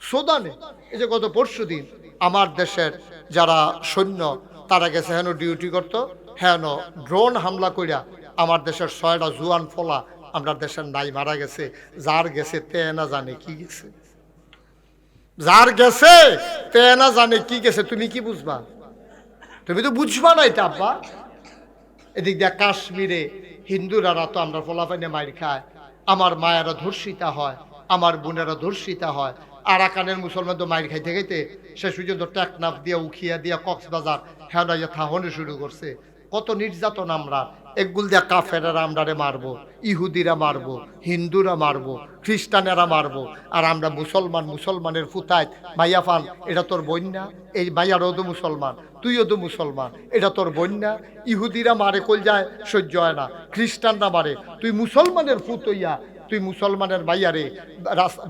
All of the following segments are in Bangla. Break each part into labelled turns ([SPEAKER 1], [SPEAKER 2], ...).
[SPEAKER 1] সুদানে এই যে গত পরশুদিন আমার দেশের যারা সৈন্য তারা গেছে হেন ডিউটি করতো, হেন ড্রোন হামলা কইরা আমার দেশের 6টা জুয়ান ফলা আমরা দেশের নাই মারা গেছে। যার গেছে তে না জানে কি গেছে, যার গেছে তে না জানে কি গেছে। তুমি কি বুঝবা? তুমি তো বুঝবা না এটা আব্বা। এদিক দিয়ে কাশ্মীরে হিন্দুরা তো আমরা ফলাফাইনে মাইর খায়, আমার মায়েরা ধর্ষিতা হয়, আমার বোনেরা ধর্ষিতা হয়। আরাকানের মুসলমান তো মাইর খাইতে খাইতে শেষ পর্যন্ত টেকনাফ দিয়া উখিয়া দিয়া কক্সবাজার হেনাইয়া থাহনে শুরু করছে। কত নির্যাতন আমরা, এগুল দিয়া কাফেরেরা আমরারে মারবো, ইহুদিরা মারবো, হিন্দুরা মারবো, খ্রিস্টানেরা মারবো, আর আমরা মুসলমান মুসলমানের ফুতায় মাইয়া ফান এটা তোর বন্যা, এই মাইয়ারও তো মুসলমান, তুইও তো মুসলমান, এটা তোর বন্যা। ইহুদিরা মারে কল যায় সহ্য হয় না, খ্রিস্টানরা মারে, তুই মুসলমানের ফুত হইয়া তুই মুসলমানের মাইয়ারে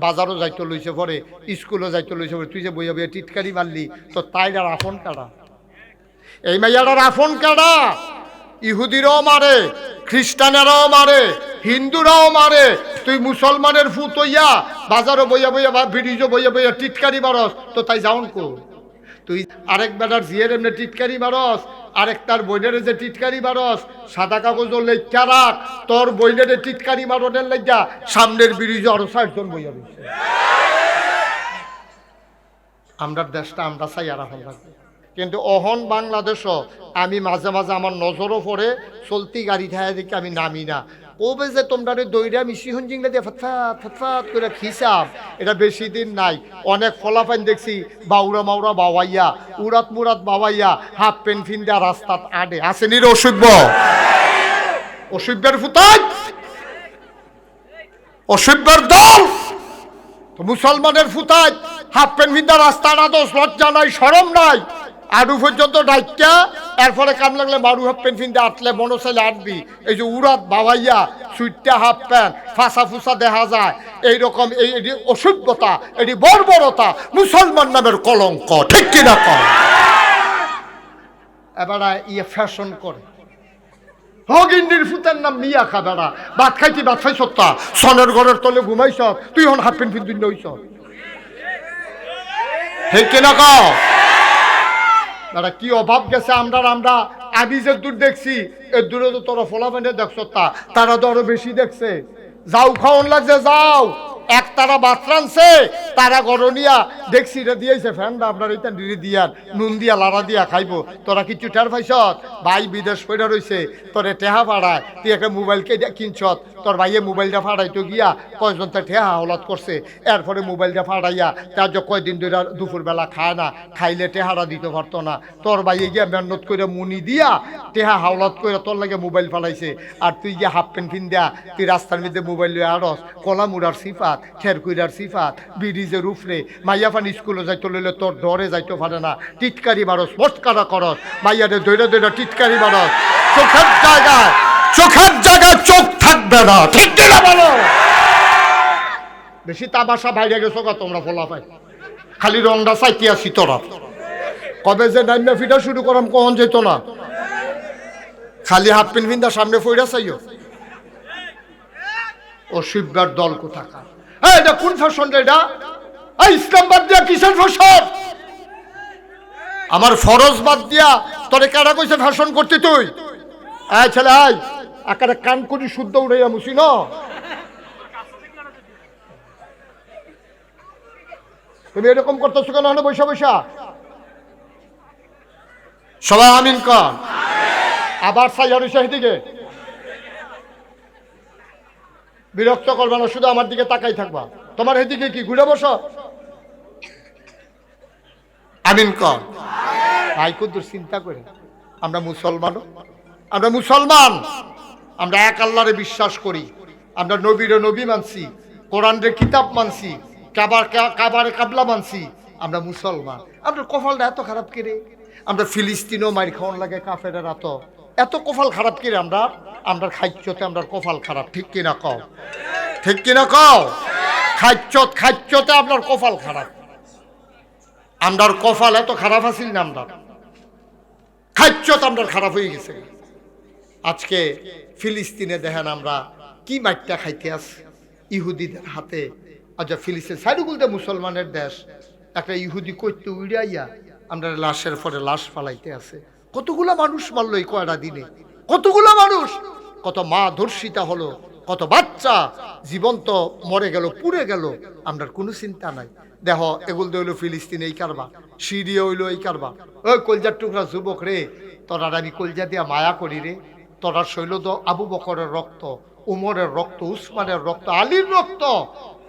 [SPEAKER 1] বাজারও যাইতে লইছে পরে, স্কুলও যাইতে লইছে পরে, তুই যে বইয়া বইয়া টিটকারি মারলি, তো তাইরার আফন কারা? এই মাইয়াটার আফন কারা? ইহুদিরাও মারে, খ্রিস্টানেরাও মারে, হিন্দুরাও মারে, তুই মুসলমানের ফুত হইয়া বাজারও বইয়া বইয়া বা ব্রিজও বইয়া বইয়া টিটকারি মারস, তো তাই যাওন কো? তুই আরেক বেটার জিয়ের এমনি টিটকারি মারস, আরেক তার বইনের যে টিটকারি মারস, সাদা কাগজ লেখা রাখ, তোর বইনের টিটকারি মারনের লেখা সামনের ব্রিজে আরো 60 জন বইয়া রয়েছে। আমরা দেশটা আমরা চাই আর এখন থাকবে, কিন্তু অহন বাংলাদেশও আমি মাঝে মাঝে আমার নজরও পড়ে চলতি গাড়ি থাকা দেখে আমি নামি না। কবে যে তোমরা দইরা মিশি হুঞ্জিংলা দিয়ে ফটফাট ফটফাট করে খিসাব, এটা বেশি দিন নাই। অনেক ফলাফাইন দেখছি বাউরা মাউরা বাওয়াইয়া, উড়াত মুরাত বাওয়াইয়া, হাফ প্যান্ট ফিন্দা রাস্তাত আডে আসেনি রে অসভ্য, অসভ্যের ফুতাই, অসভ্যের দল, মুসলমানের ফুতাই হাফ প্যান্ট ফিন্দা রাস্তা না, দোষ লজ্জা নাই শরম নাই, আডু পর্যন্ত ডাইকা এরপরে কাম লাগলে মারু হাফ প্যান্ট ফিন্দা আটলে মনোসাইলে আটবি। এই যে উড়াত বাবাইয়া সুইটটা হাফ প্যান্ট ফাঁসা ফুসা দেখা যায়, এইরকম এই অসভ্যতা, এটি বর্বরতা, মুসলমান নামের কলঙ্ক, ঠিক কিনা কম? এবারে ইয়ে ফ্যাশন করে হগিন্দির ফুতের নাম মিয়া খা বেড়া, ভাত খাইতি ভাত খাই সত্তা, সনের ঘরের তলে ঘুমাইছ, তুই হন হাফ প্যান্ট ফিন্দিন নইছ, ঠিক কিনা কও? তারা কি অভাব গেছে আমরা, আমরা আমি যে দূর দেখছি এর দূরে তো তোরা ফলাফানে দেখছ, তারা তো আরো বেশি দেখছে। যাও খাওয়ান লাগছে, যাও এক তারা বাতরানছে, তারা গরনিয়া দেখছি রে দিয়েছে ফ্যানটা আপনার এইটা ডিরে দিয়ান নুন দিয়া লাড়া দিয়া খাইবো। তোরা কিছু টের পাইছ? ভাই বিদেশ পড়া রয়েছে, তোরে টেহা ফাড়ায়, তুই একটা মোবাইলকে কিনছ, তোর ভাইয়ে মোবাইলটা ফাড়াইতো গিয়া কয়জন তার ঠেহা হাওলাত করছে, এরপরে মোবাইলটা ফাড়াইয়া তার যে কয়দিন ধরে দুপুরবেলা খায় না, খাইলে টেহারা দিতে পারতো না, তোর ভাইয়ে গিয়া মেহনত করে মুনি দিয়া টেহা হাওলাত করে তোর লাগে মোবাইল ফালাইছে। আর তুই গিয়া হাফ প্যান্ট ফিন দেয়া তুই রাস্তার মধ্যে মোবাইল লয়ে আড়স, কলা মুড়ার সিফাত, খেরকুইরার সিফাত, ব্রিজের উফরে মাইয়া ফান স্কুলে যাইতে লইলে তোর ডরে যাইতে পারে না, টিটকারি মারস, মস্কারা করস, মাইয়ারে দৈরা দৈরা টিটকারি মারস, চোখের জায়গায় চোখ থাকবে না, ঠিক না বলো? বেশি তামাশা বাইরে গেছো গা তোমরা ফলাফাই, খালি রংটা চাইতে আসি তোরা। কবে যে নাইমা ফিটা শুরু করাম কখন যেত না, খালি হাফ প্যান্ট ফিন্দা সামনে ফইরা চাইও। ও শিববার দল কোথাকার, এটা কোন ফ্যাশন রে? এটা ইসলাম বাদ দিয়া কিসের ফ্যাশন? আমার ফরজ বাদ দিয়া তোরে কারা কইছে ফ্যাশন করতে? তুই আয় ছেলে আয়, আকারে কান করি শুদ্ধ উড়াইয়া মুছি না। তুমি এরকম করতেছো কেন? বৈশা বৈশা সবাই আমিন কর। আবার সাইয়ারি দিকে বিরক্ত করবে না, শুধু আমার দিকে তাকাই থাকবা। তোমার এদিকে কি ঘুরে বসো? আমিন কর। ভাই কুদ্দুর চিন্তা করে, আমরা মুসলমান, আমরা মুসলমান, আমরা এক আল্লাহরে বিশ্বাস করি, আমরা নবীরে নবী মানছি, কোরআনরে কিতাব মানছি, কাবারে কাবলা মানছি, আমরা মুসলমান। আমরা কপালটা এত খারাপ করে, আমরা ফিলিস্তিনও মাইর খাওয়ান লাগে কাফেরের এত কপাল খারাপ করে আমরা, আমরা খাইচ্ছতে আমরা কপাল খারাপ, ঠিক কিনা কও? ঠিক কিনা কও? খাইচ্ছতে আপনার কপাল খারাপ, আমরার কপাল এত খারাপ আছিল না, আমরা খাইচ্ছত আমরা খারাপ হয়ে গেছে। আজকে ফিলিস্তিনে দেখেন আমরা কি মাইটটা খাইতে আছি, ইহুদিদের হাতে আচ্ছা ফিলিস্তিন সাইডুগুলতে মুসলমানের দেশ, একটা ইহুদি কইতে উড়াইয়া আমরা লাশের পরে লাশ ফালাইতে আছে। কতগুলা মানুষ মারলো এই কয়টা দিনে, কতগুলা মানুষ, কত মা ধর্ষিতা হলো, কত বাচ্চা জীবন্ত মরে গেল, পুড়ে গেল, আমরা কোনো চিন্তা নাই। দেহ এগুলো হইলো ফিলিস্তিন এই কারবা, সিরিয়া হইলো এই কারবা। ওই কলজার টুকরা যুবক রে, তোরা আমি কলজা দিয়া মায়া করি রে। তোরা শৈল তো আবু বকরের রক্ত, উমরের রক্ত, উসমানের রক্ত, আলীর রক্ত।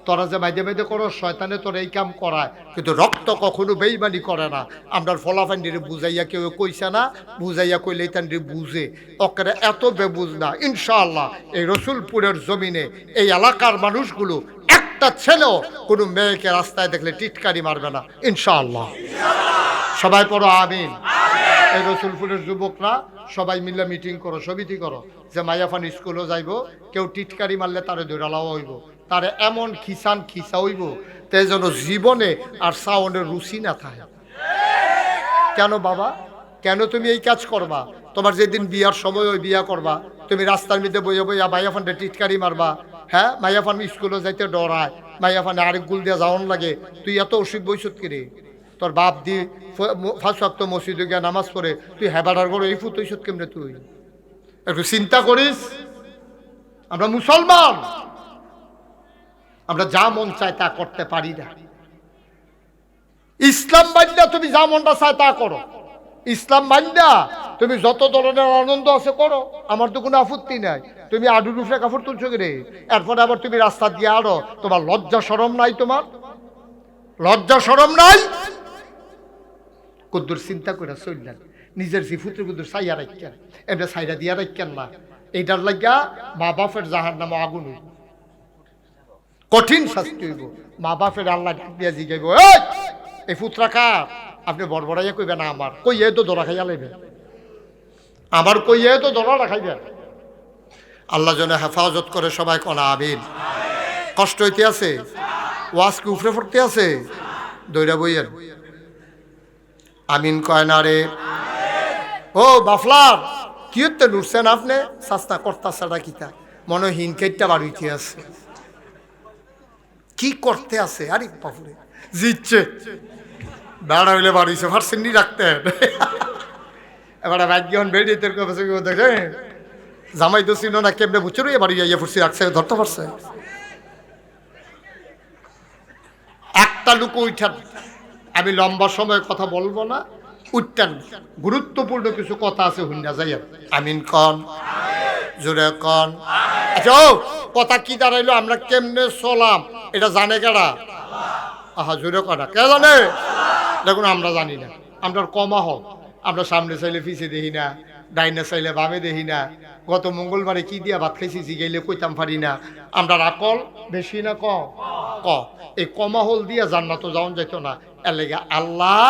[SPEAKER 1] তোরা যে মাঝে মাঝে করো শয়তানে তোর এই কাম করায়, কিন্তু রক্ত কখনো বেইমানি করে না। আমরা ফলাফান্ডিরে বুঝাইয়া কেউ কইছে না, বুঝাইয়া কইলেই তান্ডি বুঝে। ওকে এত বেবুঝ না। ইনশাআল্লাহ এই রসুলপুরের জমিনে এই এলাকার মানুষগুলো একটা ছেলেও কোনো মেয়েকে রাস্তায় দেখলে টিটকারি মারবে না, ইনশাআল্লাহ। সবাই পড়ো আমিন। এই রসুলপুরের যুবকরা সবাই মিলে মিটিং করো, সমিতি করো যে মাইয়াফান স্কুলও যাইব, কেউ টিটকারি মারলে তারে দৌড়ালাও হইব, তারে এমন খিসান খিসা হইব তাই যেন জীবনে আর সাউন্ডের রুচি না থাকে। কেন বাবা, কেন তুমি এই কাজ করবা? তোমার যেদিন বিয়ার সময় ওই বিয়া করবা, তুমি রাস্তার মধ্যে বইয়া বইয়া মাইয়াফানটা টিটকারি মারবা। হ্যাঁ, মাইয়াফান স্কুলে যাইতে ডরায়, মাইয়াফানে আরেক গুল দিয়ে যাওয়ান লাগে, তুই এত অসুখ বইসত কিরে? তোর বাপ দি ফার্স্ট ওয়াক্ত মসজিদে গিয়ে নামাজ পড়ে, তুই হেবাডার করে এই ফুট হইসত কেমনে? তুই একটু চিন্তা করিস। আমরা মুসলমান, আমরা যা মন চায় তা করতে পারি না। ইসলাম মাইন্ডা তুমি যা মনটা চায় তা করো, ইসলাম মাইন্ডা তুমি যত ধরনের আনন্দ আছে করো, আমার তো কোনো আপত্তি নাই। তুমি আডুর উপরে কাপড় তুলছো রে, এরপরে আবার তুমি রাস্তা দিয়ে আরো, তোমার লজ্জা শরম নাই? তোমার লজ্জা শরম নাই? কদ্দুর চিন্তা করে চললেন, নিজের জিফুতের কদ্দুর সাইয়া রাখেন, এমনি সাইরা দিয়া রাখেন না। এইটার লাগিয়া মা বাপের জাহার নামে আগুন হইব, কঠিন শাস্তি হইব। মা বাপের আল্লাহ ডাক দিয়া জিগাইব, এই পুত্রা কার? আপনি বড়বড়াইয়া কইবে না আমার, কইয়ে তো দরা খাইয়া লাইবেন, আমার কইয়ে তো দরা রাখাইবেন। আল্লাহ যেন হেফাজত করে, সবাই কনা আমিন। কষ্ট হইতে আছে, ওয়াজ কি উফরে পড়তে আছে? দৈরা বইয়ের আমিন কয় না রে। ও বাফলার, কি হতে লুটছেন আপনি? সাস্তা কর্তাছাড়া কিতা মনে হিনকেটটা বাড়িতে আছে, কি করতে আছে? আরে বাপুরে জিতছে বেড়া হইলে বাড়িছে ফার্সেন্নি রাখতেন। এবার ভাগ্যন বেরিয়ে তোর কাছে দেখে জামাই তো ছিল না, কেমনে বুঝছে রে বাড়ি যাইয়া ফুরছি রাখছে, ধরতে পারছে। একটা লোক উঠান, আমি লম্বা সময় কথা বলবো না, উঠতেন, গুরুত্বপূর্ণ কিছু কথা আছে হুন্ডা যাইয়া। আমিন কন, জোরে কন। আচ্ছা ও কথা কি দাঁড়াইলো, আমরা কেমনে চলাম এটা জানে কারা? আহা জোরে করা কে জানে? দেখুন আমরা জানি না, আমরা কমা হোক, আমরা সামনে চাইলে পিছিয়ে দেখি না, ডাইনে চাইলে বামে দেখি না। গত মঙ্গলবারে কি দিয়া ভাত খাইছি জিগাইলে কইতাম পারি না। আমরা রাকল বেশি না ক এই কমা হল দিয়া জান্নাত যাওন যাইত না। এর লেগে আল্লাহ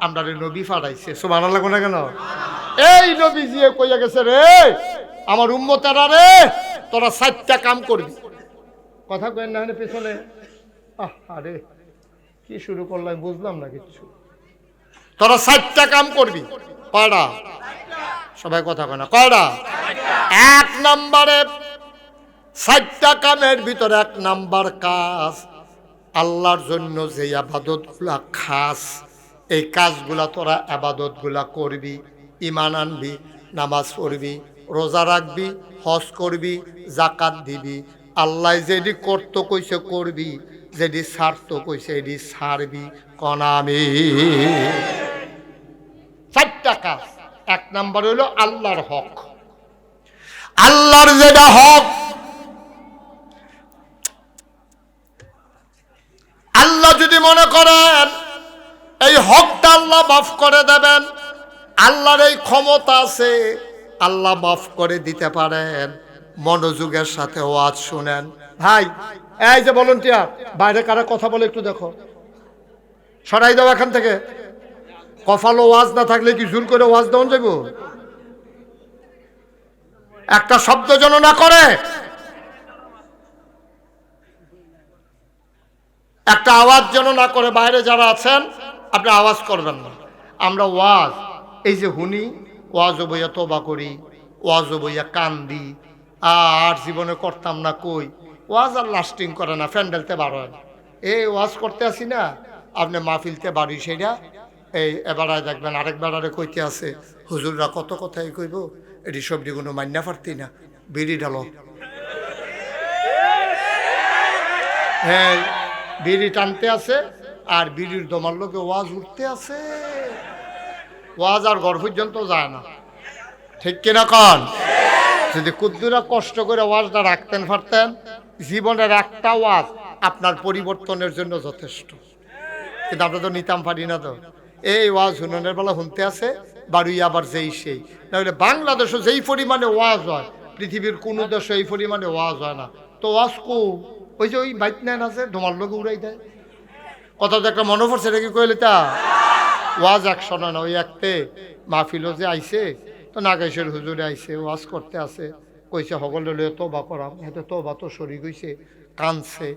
[SPEAKER 1] আমরা নবী ফাটাইছে, সুবহানাল্লাহ কোনা কেন? এই নবী জিয়ে কইয়া গেছে রে আমার উম্মতেরা রে, তোরা 4টা কাম করবি। কথা কইেন না পেছনে, আরে কি শুরু করলাম বুঝলাম না কিচ্ছু। তোরা 4টা কাম করবি। কয়টা? সবাই কথা কয় না, কয়টা? 1 নম্বরে 4টা কামের ভিতরে 1 নাম্বার কাজ, আল্লাহর জন্য যে আবাদতগুলা খাস, এই কাজগুলা তোরা আবাদতগুলা করবি, ঈমান আনবি, নামাজ পড়বি, রোজা রাখবি, হজ করবি, যাকাত দিবি। আল্লাহ যেটি করতে কইছে করবি, যেটি ছাড়তো কইছে এটি ছাড়বি। কনামি 4টা কাজ। 1 নাম্বার হইল আল্লাহর হক, আল্লাহর যেটা হক, আল্লাহ যদি মনে করেন এই হকটা আল্লাহ মাফ করে দেবেন, আল্লাহর এই ক্ষমতা আছে, আল্লাহ মাফ করে দিতে পারেন। মনোযোগের সাথে ওয়াজ শুনেন ভাই। এই যে ভলান্টিয়ার বাইরে কারা কথা বলে একটু দেখো, সরাই দাও এখান থেকে। কফালো ওয়াজ না থাকলে কি জোর করে ওয়াজ দেওয়া যাবে? একটা শব্দ যেন না করে, একটা আওয়াজ যেন না করে। বাইরে যারা আছেন আপনি আওয়াজ করবেন না। আমরা ওয়াজ এই যে হুনি, ওয়াজ বইয়া তোবা করি, ওয়াজ বইয়া কান্দি, আর জীবনে করতাম না কই। ওয়াজ আর লাস্টিং করে না, ফ্যান্ডেলতে বার হয় না। এই ওয়াজ করতে আসি না, আপনি মাহফিলতে বাড়ি সেটা এই এবারে দেখবেন আরেক বেড়ারে কইতে আছে, হুজুররা কত কথাই কইব, এটি সবজি কোনো মান্যা পারতি না, বিড়ি ঢালো। হ্যাঁ, বিড়ি টানতে আছে আর বিড়ির দমার লোকে ওয়াজ উঠতে আছে, ওয়াজ আর ঘর পর্যন্ত যায় না। ঠিক কিনা কন? যদি কুদ্দুরা কষ্ট করে ওয়াজটা রাখতেন পারতেন, জীবনের একটা ওয়াজ আপনার পরিবর্তনের জন্য যথেষ্ট। কিন্তু আমরা তো নিতাম পারি না। তো এই ওয়াজ হুননের বেলা শুনতে আছে, বাড়ি আবার যেই সেই। নাহলে বাংলাদেশে যেই পরিমাণে ওয়াজ হয়, পৃথিবীর কোনো দেশে এই পরিমাণে ওয়াজ হয় না। তো ওয়াজ কো ওই যে ওই বাইক নেন আছে তোমার লোক উড়াই দেয়। কথা তো একটা মনে পড়ছে, এটা কি কইলে তা ওয়াজ একশো না, ওই একতে মাহফিলও যে আইছে, তো নাগেশের হুজুরে আইছে, ওয়াজ করতে আছে, কইছে সকলে লয়ে তোবা করাম, এতে তোবা তো সরি গইছে, কানছে,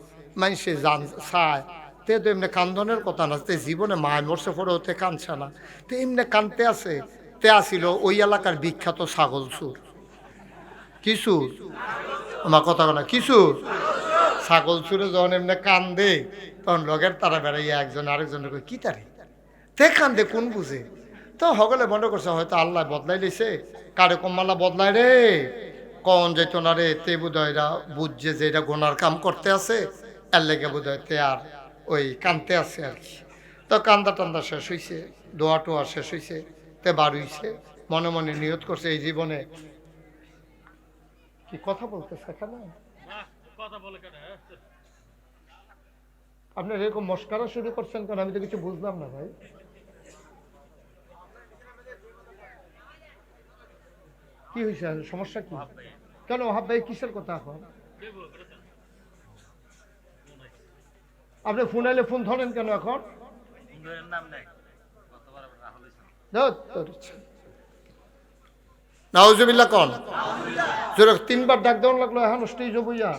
[SPEAKER 1] মানুষে জান চায়, তে তো এমনি কান্দনের কথা না, তে জীবনে মায়ের মরছে পরে হতে কানছে না, তো এমনি কানতে আছে। তে আসিল ওই এলাকার বিখ্যাত ছাগল চুর। কি চুর? আমার কথা না, কি চুর? ছাগল চুরে যখন এমনি কান্দে, তখন লগের তারা বেড়াইয়া একজন আরেকজনের কি তারে তে কান্দে কোন বুঝে। তো সকলে মনে করছে হয়তো আল্লাহ বদলাই দিছে, কারে কম্মাল্লা বদলাই রে, কন যেত না রে, তে বোধহয় এরা বুঝছে যে এটা গোনার কাম করতে আছে, এর লেগে বোধহয় তে আর ওই কানতে আছে আর কি। তো কান্দা টান্দা শেষ হয়েছে, দোয়া টোয়া শেষ হয়েছে, তে বার হইছে, মনে মনে নিয়ত করছে এই জীবনে কি কথা বলতেছে এখানে আপনি এরকম মস্কারা শুরু করছেন কেন? আমি তো কিছু বুঝলাম না ভাই। কি হয়েছে, সমস্যা কি? কেন ওহাব ভাই কিসের কথা? এখন আপনি ফোন আইলে ফোন ধরেন কেন এখন? নাউজুবিল্লাহ কোন জোরে তিনবার ডাক দেওয়ান লাগলো, এখন স্টেজ বইয়া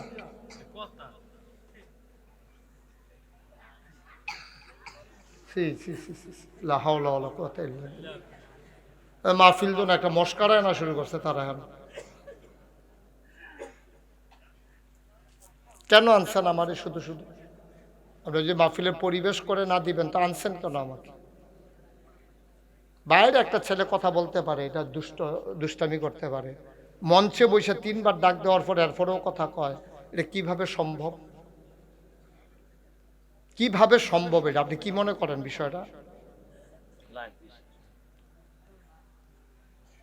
[SPEAKER 1] মাহফিল জন একটা মস্কারা না শুরু করছে তারা। এখন কেন আনছেন আমারে? শুধু শুধু আপনি যদি মাহফিলের পরিবেশ করে না দিবেন তো আনছেন কেন আমাকে? বাইরে একটা ছেলে কথা বলতে পারে, এটা দুষ্টামি করতে পারে, মঞ্চে বসে তিনবার ডাক দেওয়ার পরে এরপরেও কথা কয়, এটা কিভাবে সম্ভব? কিভাবে সম্ভব এটা? আপনি কি মনে করেন বিষয়টা?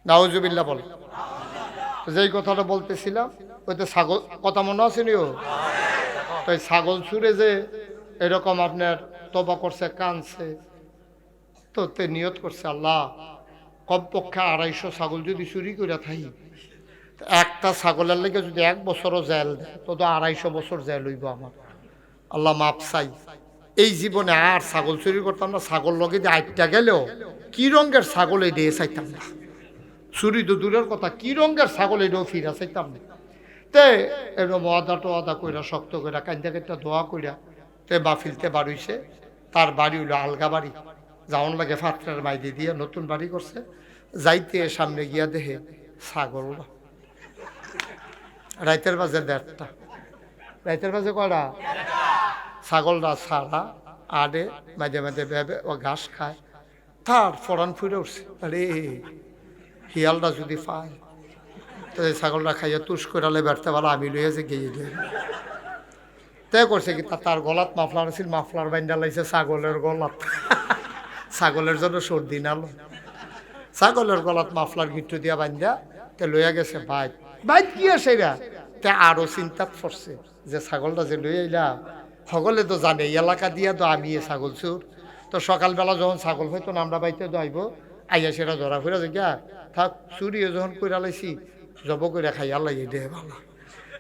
[SPEAKER 1] নাউজুবিল্লাহ বল। যেই কথাটা বলতেছিলাম, ওই তো ছাগল কথা মনে আছে নিও, তো ছাগল চুরে যে এরকম আপনার তবা করছে, কানছে, তো তে নিয়ত করছে আল্লাহ কমপক্ষে 250 ছাগল যদি চুরি করে থাকি, একটা ছাগলের লেগে যদি 1 বছরও জেল দেয়, তো 250 বছর জেল হইব আমার। আল্লাহ মাপ চাই, এই জীবনে আর ছাগল চুরি করতাম না। ছাগল লগে দিয়ে আটটা গেলেও কি রঙের ছাগল এই দিয়ে চাইতাম না, চুরি তো দূরের কথা, কি রঙের ছাগল এটাও ফিরা চাইতাম না। তে এরকম আদা কইরা শক্ত কইরা কান্দা কান্দা দোয়া কইরা তে বাফিলতে বাড়িছে। তার বাড়ি হইলো আলগা বাড়ি, যাওয়ান লাগে ফাত্রার মাইদি দিয়ে নতুন বাড়ি করছে। যাইতে সামনে গিয়া দেখে ছাগল রাইতের বাজে 1:30টা, রাইতের বাজে কয়টা? ছাগলটা ছাড়া আডে মাঝে মাঝে ভেবে ও ঘাস খায়। তার ফরান ফুটে উঠছে, আরে শিয়ালটা যদি পায় তো এই ছাগলটা খাইয়া তুষ করালে বেড়তে পারো, আমি লইয়া যে গিয়ে দিয়ে তাই করছে কি, তার গলাত মাফলার ছিল, মাফলার বাইন্দা লাইছে ছাগলের গলাত। ছাগলের জন্য সর্দি নাল, ছাগলের গলাত মাফলার গিট্টু দিয়া বান্ধা তে লইয়া গেছে বাইক। বাইক কি আছে এরা? তে আরো চিন্তাত পড়ছে যে ছাগলটা যে লই আইলা, সকলে তো জানে এলাকা দিয়া তো আমি এ ছাগল চোর। তো সকালবেলা যখন ছাগল হয়তো আমরা বাইতে যাইব, আইয়া সেটা ধরা ফেরা যে গা থাক, চুরিও যখন কইরা লাইছি জব করে খাই আল্লাহ দেহে ভালো।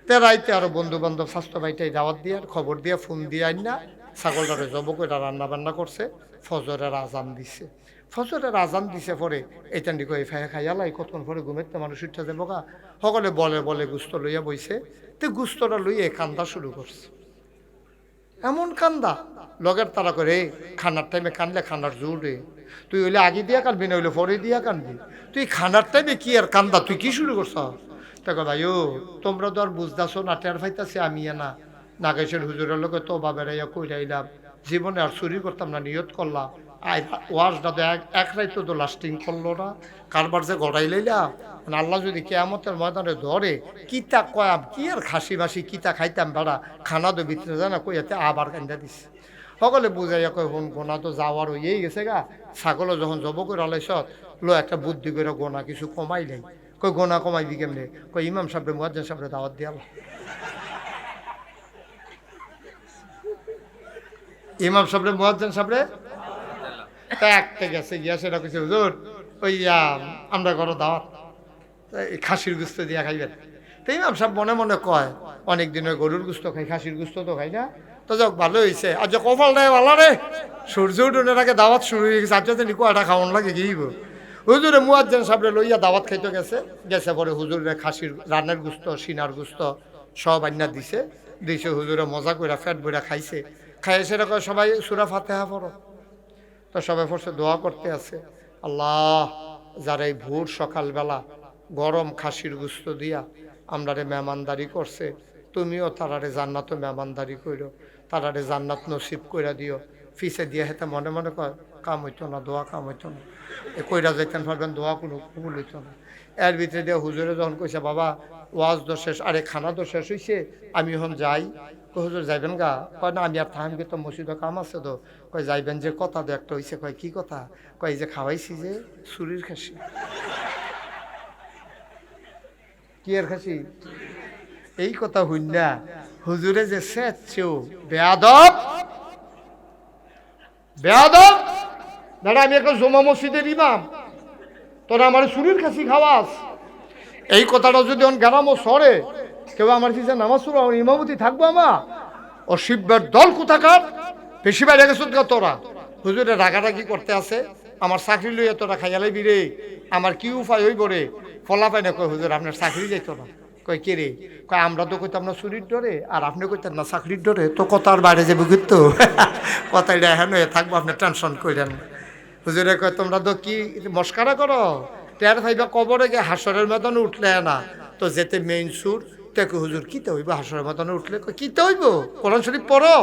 [SPEAKER 1] তে রাইতে আরো বন্ধু বান্ধব স্বাস্থ্য বাইটাই দাওয়াত দিয়ে খবর দিয়ে ফোন দিয়ে আইন না ছাগলটারে জব করে রান্না বান্না করছে। ফজরের আজান দিছে, ফজরের আজান দিছে পরে এইটান্ডি কই খাইয়ালাই কতক্ষণ পরে ঘুমেতে মানুষ উঠতে যাবো গা। সকলে বলে বলে গুস্ত লইয়া বইছে, তে গুস্তটা লইয়ে কান্দা শুরু করছে। এমন কান্দা লগের তারা করে, খানার টাইমে কানলে খানার জোর রে, তুই হইলে আগে দিয়া কানবি না হইলে পরে দিয়া কানবি, তুই খানার টাইমে কি আর কান্দা, তুই কি শুরু করছ? দেখো ভাই ও তোমরা তো আর বুঝতেছো না, টের পাইতাছি আমি না, নাগেশের হুজুরের লোকে তো বাবেরাইয়া কইরাইলাম জীবনে আর চুরি করতাম না, নিয়ত করলাম। ওয়াজটা তো এক রাইতো তো লাস্টিং করলো না, কারবার যে গড়াই লইলাম। আল্লাহ যদি কেয়ামতের ময়দানে ধরে কিতা কয়াম কি আর খাসি বাসি কিতা খাইতাম বেড়া, খানা তো ভিতরে যায় না, কইয়াতে আবার কান্দা দিছে। সকলে বুঝাইয়া কয় হন গোনা তো যাওয়ার হইয়েই গেছে গা, ছাগলও যখন জব করে আলাইছ লো একটা বুদ্ধি করে গোনা কিছু কমাই নেই। কই গোনা কমাইবি কেমনে? কই ইমাম সাহেব মুয়াজ্জিন সাহেব দাওয়াত দিয়াল। ইমাম সাহেব মুয়াজ্জিন সাহেব একটা গেছে গিয়া সেটা কইছে হুজুর ওই আমরা করো দাওয়াত, খাসির গুস্ত দিয়া খাইবেন। তো ইমাম সাহেব মনে মনে কয় অনেক দিনের গরুর গুস্ত খাই, খাসির গুস্ত তো খাই না। তো যাক ভালো হয়েছে, আর যে কপাল নেই ভালো রে, সূর্য উঠোনের আগে দাওয়াত শুরু হয়ে গেছে। আজ নিকো একটা খাওয়ান লাগে গিয়েব। হুজুরে মুয়াজ্জিন সাহেবরে লইয়া দাওয়াত খাইতে গেছে পরে হুজুরে খাসির রানের গুস্ত সিনার গুস্ত সব আইনা দিছে। হুজুরে মজা করে ফ্যাট বইরা খাইছে। খাইয়ে সেটা কয় সবাই সূরা ফাতিহা পড়ো। তো সবাই পড়ছে, দোয়া করতে আছে, আল্লাহ যারা এই ভোর সকালবেলা গরম খাসির গুস্ত দিয়া আমরারে মেহমানদারি করছে, তুমিও তারারে জান্নাতও মেহমানদারি কইরো, তারারে জান্নাত নসিব কইরা দিও। ফিসে দিয়ে হেতে মনে মনে কয় কাম হইতো না, দোয়া কাম হইতো না, এ কইরা যাইতেন পারবেন, দোয়া কোনো কবুল হইতো না। এর ভিতরে দিয়ে হুজুরে যখন কইছে বাবা ওয়াজ তো শেষ, আরে খানা তো শেষ হইছে, আমি এখন যাই। হুজুর যাইবেন গা? কয় না আমি আর থামকে, তো মসজিদে কাম আছে তো। কয় যাইবেন যে কথা তো একটা হইছে। কয় কি কথা? কয় যে খাওয়াইছি যে চুরির খাসি। কি আর খাসি? এই কথা হইনা হুজুরে যে সেচছেও বেয়াদব বেয়াদব দাদা, আমি একটা জমা মসজিদের ইমাম, তোরা আমার চুরির খাসি খাওয়াস? এই কথাটা যদি গ্রামও সরে কেউ আমার কি নামাজ পড়ো ইমামতি থাকবো আমা ও শিববের দল কোথাকার বেশি বাইরে গেছ তোরা। হুজুরে রাগারাগি করতে আছে, আমার চাকরি লইয়া তোরা খাইয়ালাই বিরে, আমার কি উপায় হইব রে? ফলা পাই না। কয় হুজুর আপনার চাকরি যাইতো না। কয় কে রে? কয় আমরা তো কইতাম না চুরির ডরে, আর আপনি কইতেন না চাকরির ডরে, তো কথার বাইরে যাবো কিন্তু কথা এটা এখন হয়ে থাকবো, আপনি টেনশন করেন। হুজুরে কয় তোমরা তো কি মস্কারা করো? টের ভাইবা কবরে গে হাসরের মতনে উঠলে না তো যেতে মেইন সুর দেখো হুজুর কিতে হইব হাসরের মতনে উঠলে? কিতে হইব? কোরআন শরীফ পড়ো,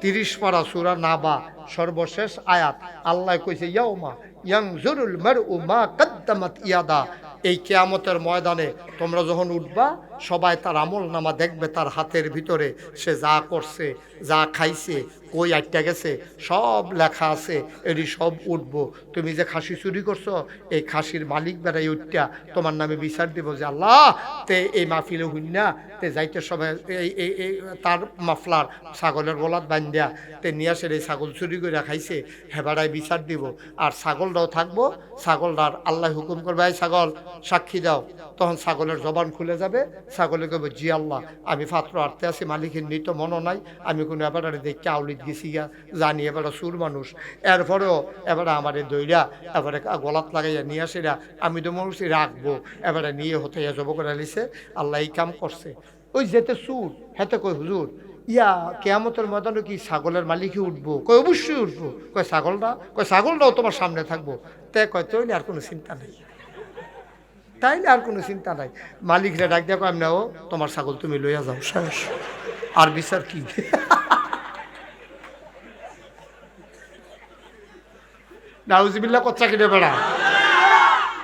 [SPEAKER 1] 30 পারা সূরা নাবা সর্বশেষ আয়াত। আল্লাহ কইছে ইয়াউমা ইয়ানজুরুল মারউ মা কদ্দামাত ইয়াদা, এই কিয়ামতের ময়দানে তোমরা যখন উঠবা সবাই তার আমল নামা দেখবে, তার হাতের ভিতরে সে যা করছে, যা খাইছে, কই আটটা গেছে, সব লেখা আছে। এটি সব উঠবো। তুমি যে খাসি চুরি করছো, এই খাসির মালিক বেড়াই উঠটা তোমার নামে বিচার দিব যে আল্লাহ তে এই মাহফিলে হুন্না তে যাইতে সবাই এই তার মাফলার ছাগলের গলাত বান্ধিয়া তে নিয়ে আসে এই ছাগল চুরি করে খাইছে, হেবাড়ায় বিচার দিব। আর ছাগলটাও থাকবো, ছাগলটার আল্লাহ হুকুম করবে এই ছাগল সাক্ষী দাও, তখন ছাগলের জবান খুলে যাবে। ছাগলে কবে জি আল্লাহ আমি পাত্র আটতে আছি, মালিকের নিত মনও নাই, আমি কোনো এবারে দেখে আউলিত গেছি গা, জানি এবারে সুর মানুষ। এরপরেও এবারে আমার দইরা এবারে গলাত লাগাইয়া নিয়ে আসিরা, আমি তো মনে রাখবো, এবারে নিয়ে হতে জব করে লিছে। আল্লাহ এই কাম করছে। ওই যেতে সুর হেতে কই হুজুর ইয়া কেয়ামতের ময়দানে কি ছাগলের মালিকই উঠবো? কই অবশ্যই উঠবো। কয় ছাগলটা? কয় ছাগলটাও তোমার সামনে থাকবো। তে কয় তৈলে আর কোনো চিন্তা নেই, তাইলে আর কোনো চিন্তা নাই। মালিকরা ডাক দেখো আমি নাও তোমার ছাগল তুমি লইয়া যাও, শেষ। আর বিচার কি? নাউজুবিল্লাহ কচ্চা কিনে বেড়া,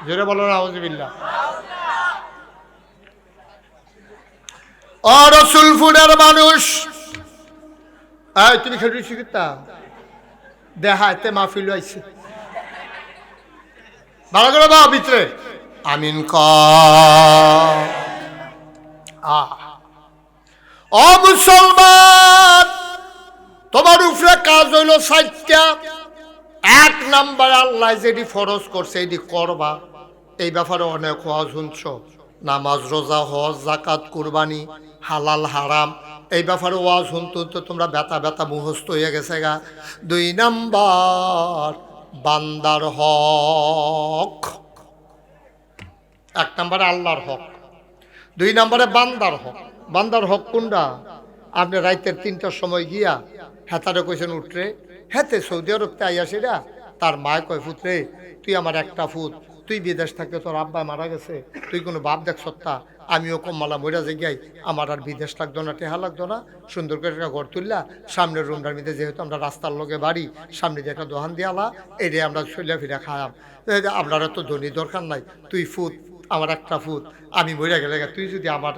[SPEAKER 1] জোরে বলো নাউজুবিল্লাহ। ও রসুলপুরের মানুষ, এই তুমি খেলি শিখতা দেখা এতে মাহফিল আইছে ভালো করে বা ভিতরে আমিন ক। ও মুসলমান, তোমার উপরে কাজ হইল 4টা। 1 নাম্বার আল্লাহ যেটি ফরজ করছে এটি করবা। এই ব্যাপারে অনেক ওয়াজ শুনছ, নামাজ রোজা হজ যাকাত কুরবানি হালাল হারাম, এই ব্যাপারে ওয়াজ শুনতে তো তোমরা ব্যথা ব্যথা মুখস্থ হয়ে গেছে গা। 2 নাম্বার বান্দার হক। 1 নাম্বারে আল্লাহর হক, 2 নাম্বারে বান্দার হক। বান্দার হক কোনটা? আপনি রাইতের 3টার সময় গিয়া হেতারে কইছেন উঠরে, হেতে সৌদি আরব তাই আসিরা তার মায় কয় ফুতরে তুই আমার একটা ফুত, তুই বিদেশ থাকতে তোর আব্বা মারা গেছে, তুই কোনো বাপ দেখ সত্তা, আমিও কমমালা মইরা যাই, আমার আর বিদেশ লাগতো না, টেহা লাগতো না, সুন্দর করে একটা ঘর তুললা, সামনের রুমটার মধ্যে যেহেতু আমরা রাস্তার লগে বাড়ি, সামনে দিয়ে একটা দোকান দিয়ালা, এটাই আমরা চলিয়া ফিরে খায়াম। আপনার তো ধনী দরকার নাই, তুই ফুট আমার একটা ফুট, আমি মইরা গেলে তুই যদি আমার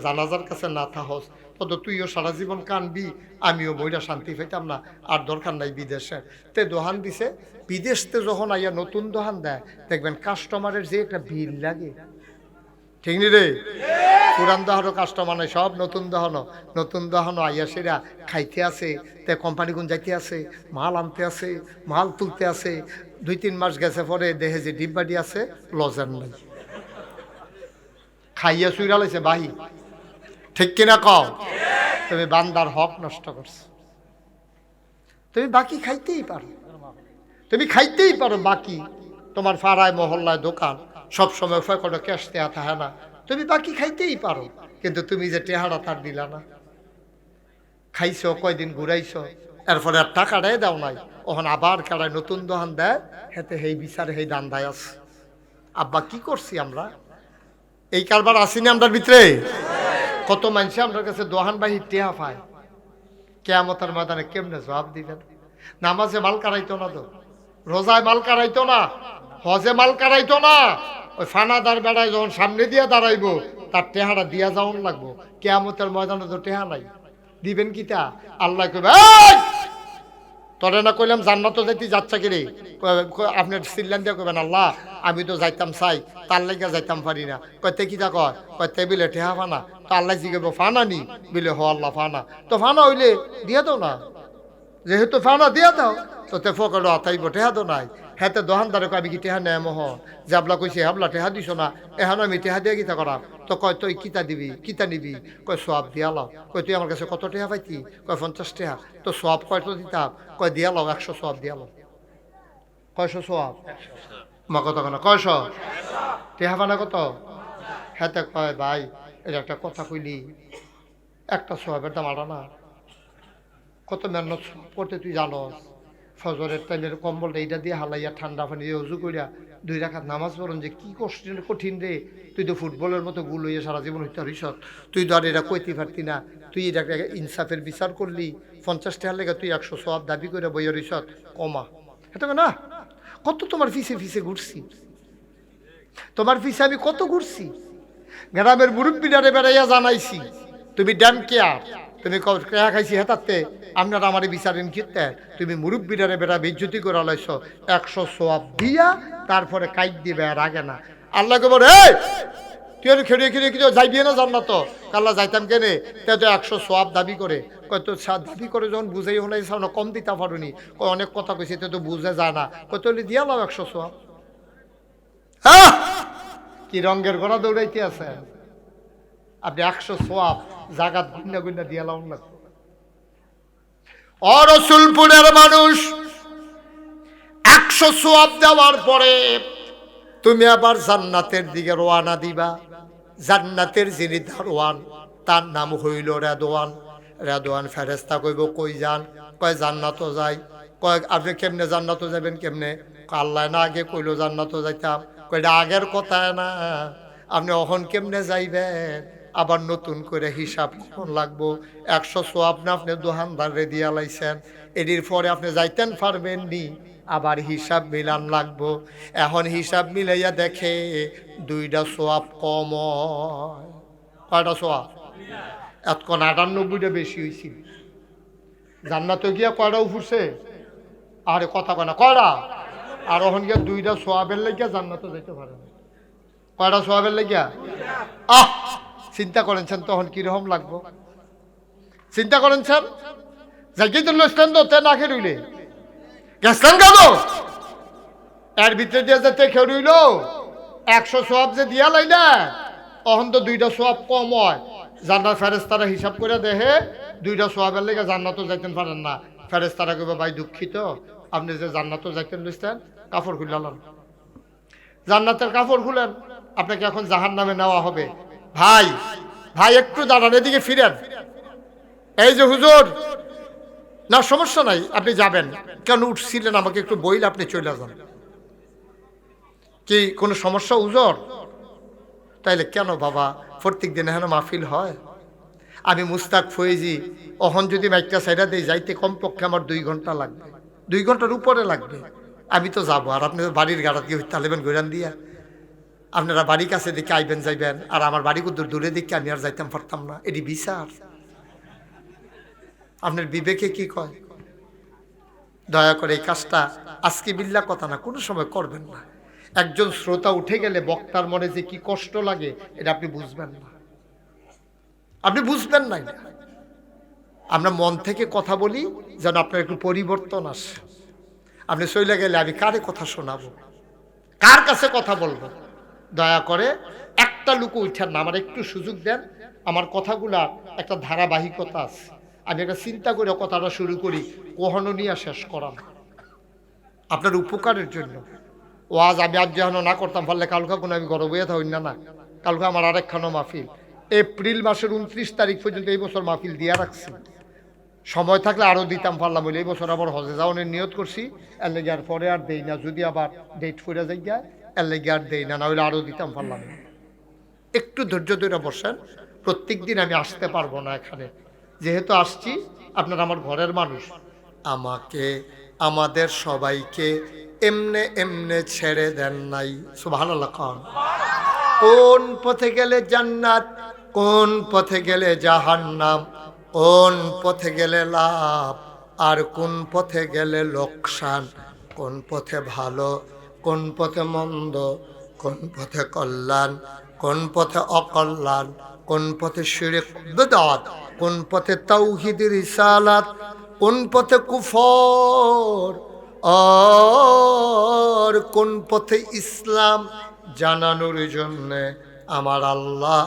[SPEAKER 1] জানাজার কাছে না থাকস তত তুইও সারা জীবন কানবি, আমিও মইরা শান্তি পাইতাম না, আর দরকার নাই বিদেশে। তে দোকান দিছে, বিদেশতে যখন আইয়া নতুন দোকান দেয় দেখবেন কাস্টমারের যে একটা ভিড় লাগে, ঠিক নি রে? পুরান দোকানও কাস্টমার নাই, সব নতুন দোকানও আইয়া সেরা খাইতে আছে, তে কোম্পানি গুণ যাইতে আছে, মাল আনতে আছে, মাল তুলতে আছে। 2-3 মাস গেছে পরে দেখে যে ডিব্বাডি আছে, লজেন নাই, খাইয়া চুইরা লাইছে বাহি। ঠিক কিনা কও? তুমি বান্দার হক নষ্ট করছো। তুমি বাকি খাইতেই পারো, বাকি তোমার পাড়ায় মহল্লায় দোকান সবসময় ফেকটা ক্যাশ দেওয়া থাকে না, তুমি বাকি খাইতেই পারো, কিন্তু তুমি যে টেহারা তার দিলা না, খাইছো কয়দিন ঘুরাইছো, এরপরে আর টাকাটাই দাও নাই, ওখানে আবার কারায় নতুন দোকান দেয়, হেতে হেই বিচারে হেই দান্দায় আছে। আব্বা কি করছি আমরা? এই কারবার আসিনি আমরার ভিতরে? কত মানুষ আপনার কাছে দোহান বাহি টেহা পায়, কিয়ামতের ময়দানে কেমনে জবাব দিবেন? নামাজে মাল কারাইতো না, তো রোজায় মাল কারাইতো না, হজে মাল কারাইতো না, ওই ফানাদার বেড়ায় যখন সামনে দিয়ে দাঁড়াইবো তার টেহারা দিয়া যাওয়ান লাগবো। কিয়ামতের ময়দানে তো টেহা নাই, দিবেন কিতা? আল্লাহ কইবে, তোরে না কইলাম জান্নাত যাইতে যাচ্ছে কি রে? আপনার সিল্লান দিয়ে কইবেন, আল্লাহ আমি তো যাইতাম চাই, তার লেগে যাইতাম পারি না। কয়তে কিতা কয় বিলে টেহা ফানা, তো আল্লাহ জিজ্ঞেস ফানা নি বিলে, হ আল্লাহ ফানা, তো ফানা হইলে দিয়ে দাও না, যেহেতু ফানা দিয়ে দাও, তো তে ফকড় আতাইব, টেহা তো নাই। হ্যাঁ তো দোকানদারে কয় আমি কি টেহা নেয় মহ, যে আবলা কইছে হাবলা টেহা দিছ না, এখন আমি টেহা দিয়ে কিতা করাম? তো কয় তুই কিতা দিবি, কিতা নিবি? কয় সব দিয়া লাও। কয় তুই আমার কাছে কত টেহা পাইতি? কয় 50 টেহা। তো সব কয় তো দিতাম? কয় দিয়া লাও, 100 সব দিয়া লাও। কয়শো সব? মা কত কেন? কয়শো টেহা পানা কত? হ্যাঁ কয় ভাই এটা একটা কথা কইলি, একটা সোয়াবের দাম আড়া না, কত মেহনত করতে তুই জানস। ফজরের টাইমের কম্বলটা এইটা দিয়ে হালাইয়া ঠান্ডা পানি দিয়ে উজু করিয়া 2 রাকাত নামাজ পড়ুন, যে কি কঠিন রে। তুই তো ফুটবলের মতো গুল হইয়া সারা জীবন হইতে পারিস, তুই তো আর এটা কইতে পারতি না। তুই এটাকে ইনসাফের বিচার করলি, 50 টাকার লেগে তুই 100 সওয়াব দাবি করে বইয়া রইস, কমা। এটা না, কত তোমার ফিসে ঘুরছি, তোমার ফিসে আমি কত ঘুরছি, গ্রামের মুরব্বীরারে বেড়াইয়া জানাইছি তুমি ড্যাম কেয়ার, তুমি কেয়া খাইছি হেতাতে আপনারা আমার বিচারেন কিতে, তুমি মুরব্বীরারে বেড়া বেজ্জতি করে লাইছ, 100 সওয়াব দিয়া তারপরে কাইট দিবে, আর আগে না। আল্লাহকে বলে তুই আর খেড়িয়ে কি যাইবি না জান্নাত? কাল্লা যাইতাম কেনে, তে তো 100 সওয়াব দাবি করে। কয় তো দাবি করে যখন বুঝাই হলাই না কম দিতে পারুনি, কয় অনেক কথা কইছে, তে তো বুঝে যায় না, কত দিয়া লাও 100 সওয়াব। হ্যাঁ কি রঙের ঘোড়া দৌড়াইতে আছে আপনি? 100 সওয়াব জাগাত গুন্না দিয়া লাউন লাগবে। ও রসুলপুরের মানুষ, 100 সওয়াব দেওয়ার পরে তুমি আবার জান্নাতের দিকে রওনা দিবা। জান্নাতের যিনি দারোয়ান তার নাম হইল রেদওয়ান। রেদওয়ান ফেরেশতা কইব কই যান? কয় জান্নাত যাই। কয় আপনি কেমনে জান্নাত যাবেন কেমনে? আল্লাহ না আগে কইলো জান্নাত যাইতাম। কয়টা আগের কথা না, আপনি অহন কেমনে যাইবেন? আবার নতুন করে হিসাব কখন লাগবো। 100 সওয়াব না আপনি দোকানদারে দিয়া লাইছেন, এটির পরে আপনি যাইতেন পারবেন নি, আবার হিসাব মিলান লাগবো। এখন হিসাব মিলাইয়া দেখে 2টা সওয়াব কম হয়। কয়টা সওয়াব? এতক্ষণ 98টা বেশি হয়েছিল। জান্নাতে গিয়া কয়টা উঠছে? আরে কথা কয় না, কয়টা? আর ওখান গিয়া 2টা সওয়াবের লাগিয়া জান্নাতে যাইতে পারে না। কয়টা সওয়াবের লাগিয়া? চিন্তা করেছেন তখন কিরকম লাগবো? চিন্তা করেছেন? যাই তো লইছেন তো তে না খেয়ে রইলে গেছেন কেন? এর ভিতরে দিয়ে যেতে খেয়ে রইল 100 সওয়াব যে দিয়া লাইলা, তখন তো 2টা সওয়াব কম হয়। জান্নাত ফেরেশতারা হিসাব করে দেখে 2টা সওয়াবের লেগে জান্নাতও যাইতেন পারেন না। ফেরেশতারা কইবে ভাই দুঃখিত, আপনি যে জান্নাতও যাইতেন লইছেন, কাপড় খুললাম। জান্নাতের কাপড় খুলেন, আপনাকে এখন জাহান্নামে নেওয়া হবে। ভাই ভাই একটু দাঁড়ান, এদিকে ফিরেন। এই যে হুজুর, না সমস্যা নাই আপনি যাবেন, কেন উঠছিলেন আমাকে একটু বইলে আপনি চলে যান। কি কোনো সমস্যা উজর? তাইলে কেন বাবা প্রত্যেক দিন এখানে মাহফিল হয়? আমি মুস্তাক ফয়েজি অহন যদি মাইকটা সাইডা দিয়ে যাইতে কমপক্ষে আমার 2 ঘন্টা লাগবে, 2 ঘন্টার উপরে লাগবে। আমি তো যাবো, আর আপনি বাড়ির গাড়া দিয়ে তালেবেন গৈরান দিয়া। আপনারা বাড়ির কাছে দেখে আইবেন যাইবেন, আর আমার বাড়ি কুদ্দুর দূরে দেখে আমি আর যাইতাম পারতাম না। এটি বিচার? আপনার বিবেকে কি কয়? দয়া করে এই কাজটা আজকে বিল্লাহ কথা না, কোনো সময় করবেন না। একজন শ্রোতা উঠে গেলে বক্তার মনে যে কি কষ্ট লাগে এটা আপনি বুঝবেন না, আপনি বুঝবেন না। আমরা মন থেকে কথা বলি যেন আপনার একটু পরিবর্তন আসে। আপনি চলে গেলে আমি কারে কথা শোনাবো, কার কাছে কথা বলবো? দয়া করে একটা লুকু উঠান না, আমার একটু সুযোগ দেন। আমার কথাগুলা একটা ধারাবাহিকতা আছে, আমি একটা চিন্তা করে কথাটা শুরু করি, কখনো নিয়ে শেষ করা না, আপনার উপকারের জন্য। ওয়াজ আমি আজ যেন না করতাম পারলে কালকা কোনো আমি গর্ব হয়ে থাকি না। কালকে আমার আরেকখানো মাহফিল এপ্রিল মাসের 29 তারিখ পর্যন্ত এই বছর মাহফিল দিয়া রাখছি। সময় থাকলে আরও দিতাম পারলাম, বলে এই বছর আবার হজে যাওয়ানোর নিয়ত করছি, এর লেগে আর পরে আর দেই না। যদি আবার ডেট ফুরে যাই গা, এর লেগে আর দেই না, না হলে আরও দিতাম পারলাম। একটু ধৈর্য ধরে বসেন। প্রত্যেক দিন আমি আসতে পারবো না এখানে, যেহেতু আসছি আপনার আমার ঘরের মানুষ। আমাকে আমাদের সবাইকে এমনে এমনে ছেড়ে দেন নাই। সুবহানাল্লাহ। কোন পথে গেলে জান্নাত, কোন পথে গেলে জাহান্নাম, কোন পথে গেলে লাভ আর কোন পথে গেলে লোকসান, কোন পথে ভালো, কোন পথে মন্দ, কোন পথে কল্যাণ, কোন পথে অকল্যাণ, কোন পথে শিরক বিদআত, কোন পথে তাওহীদ রিসালাত, কোন পথে কুফর আর কোন পথে ইসলাম জানানোর জন্য আমার আল্লাহ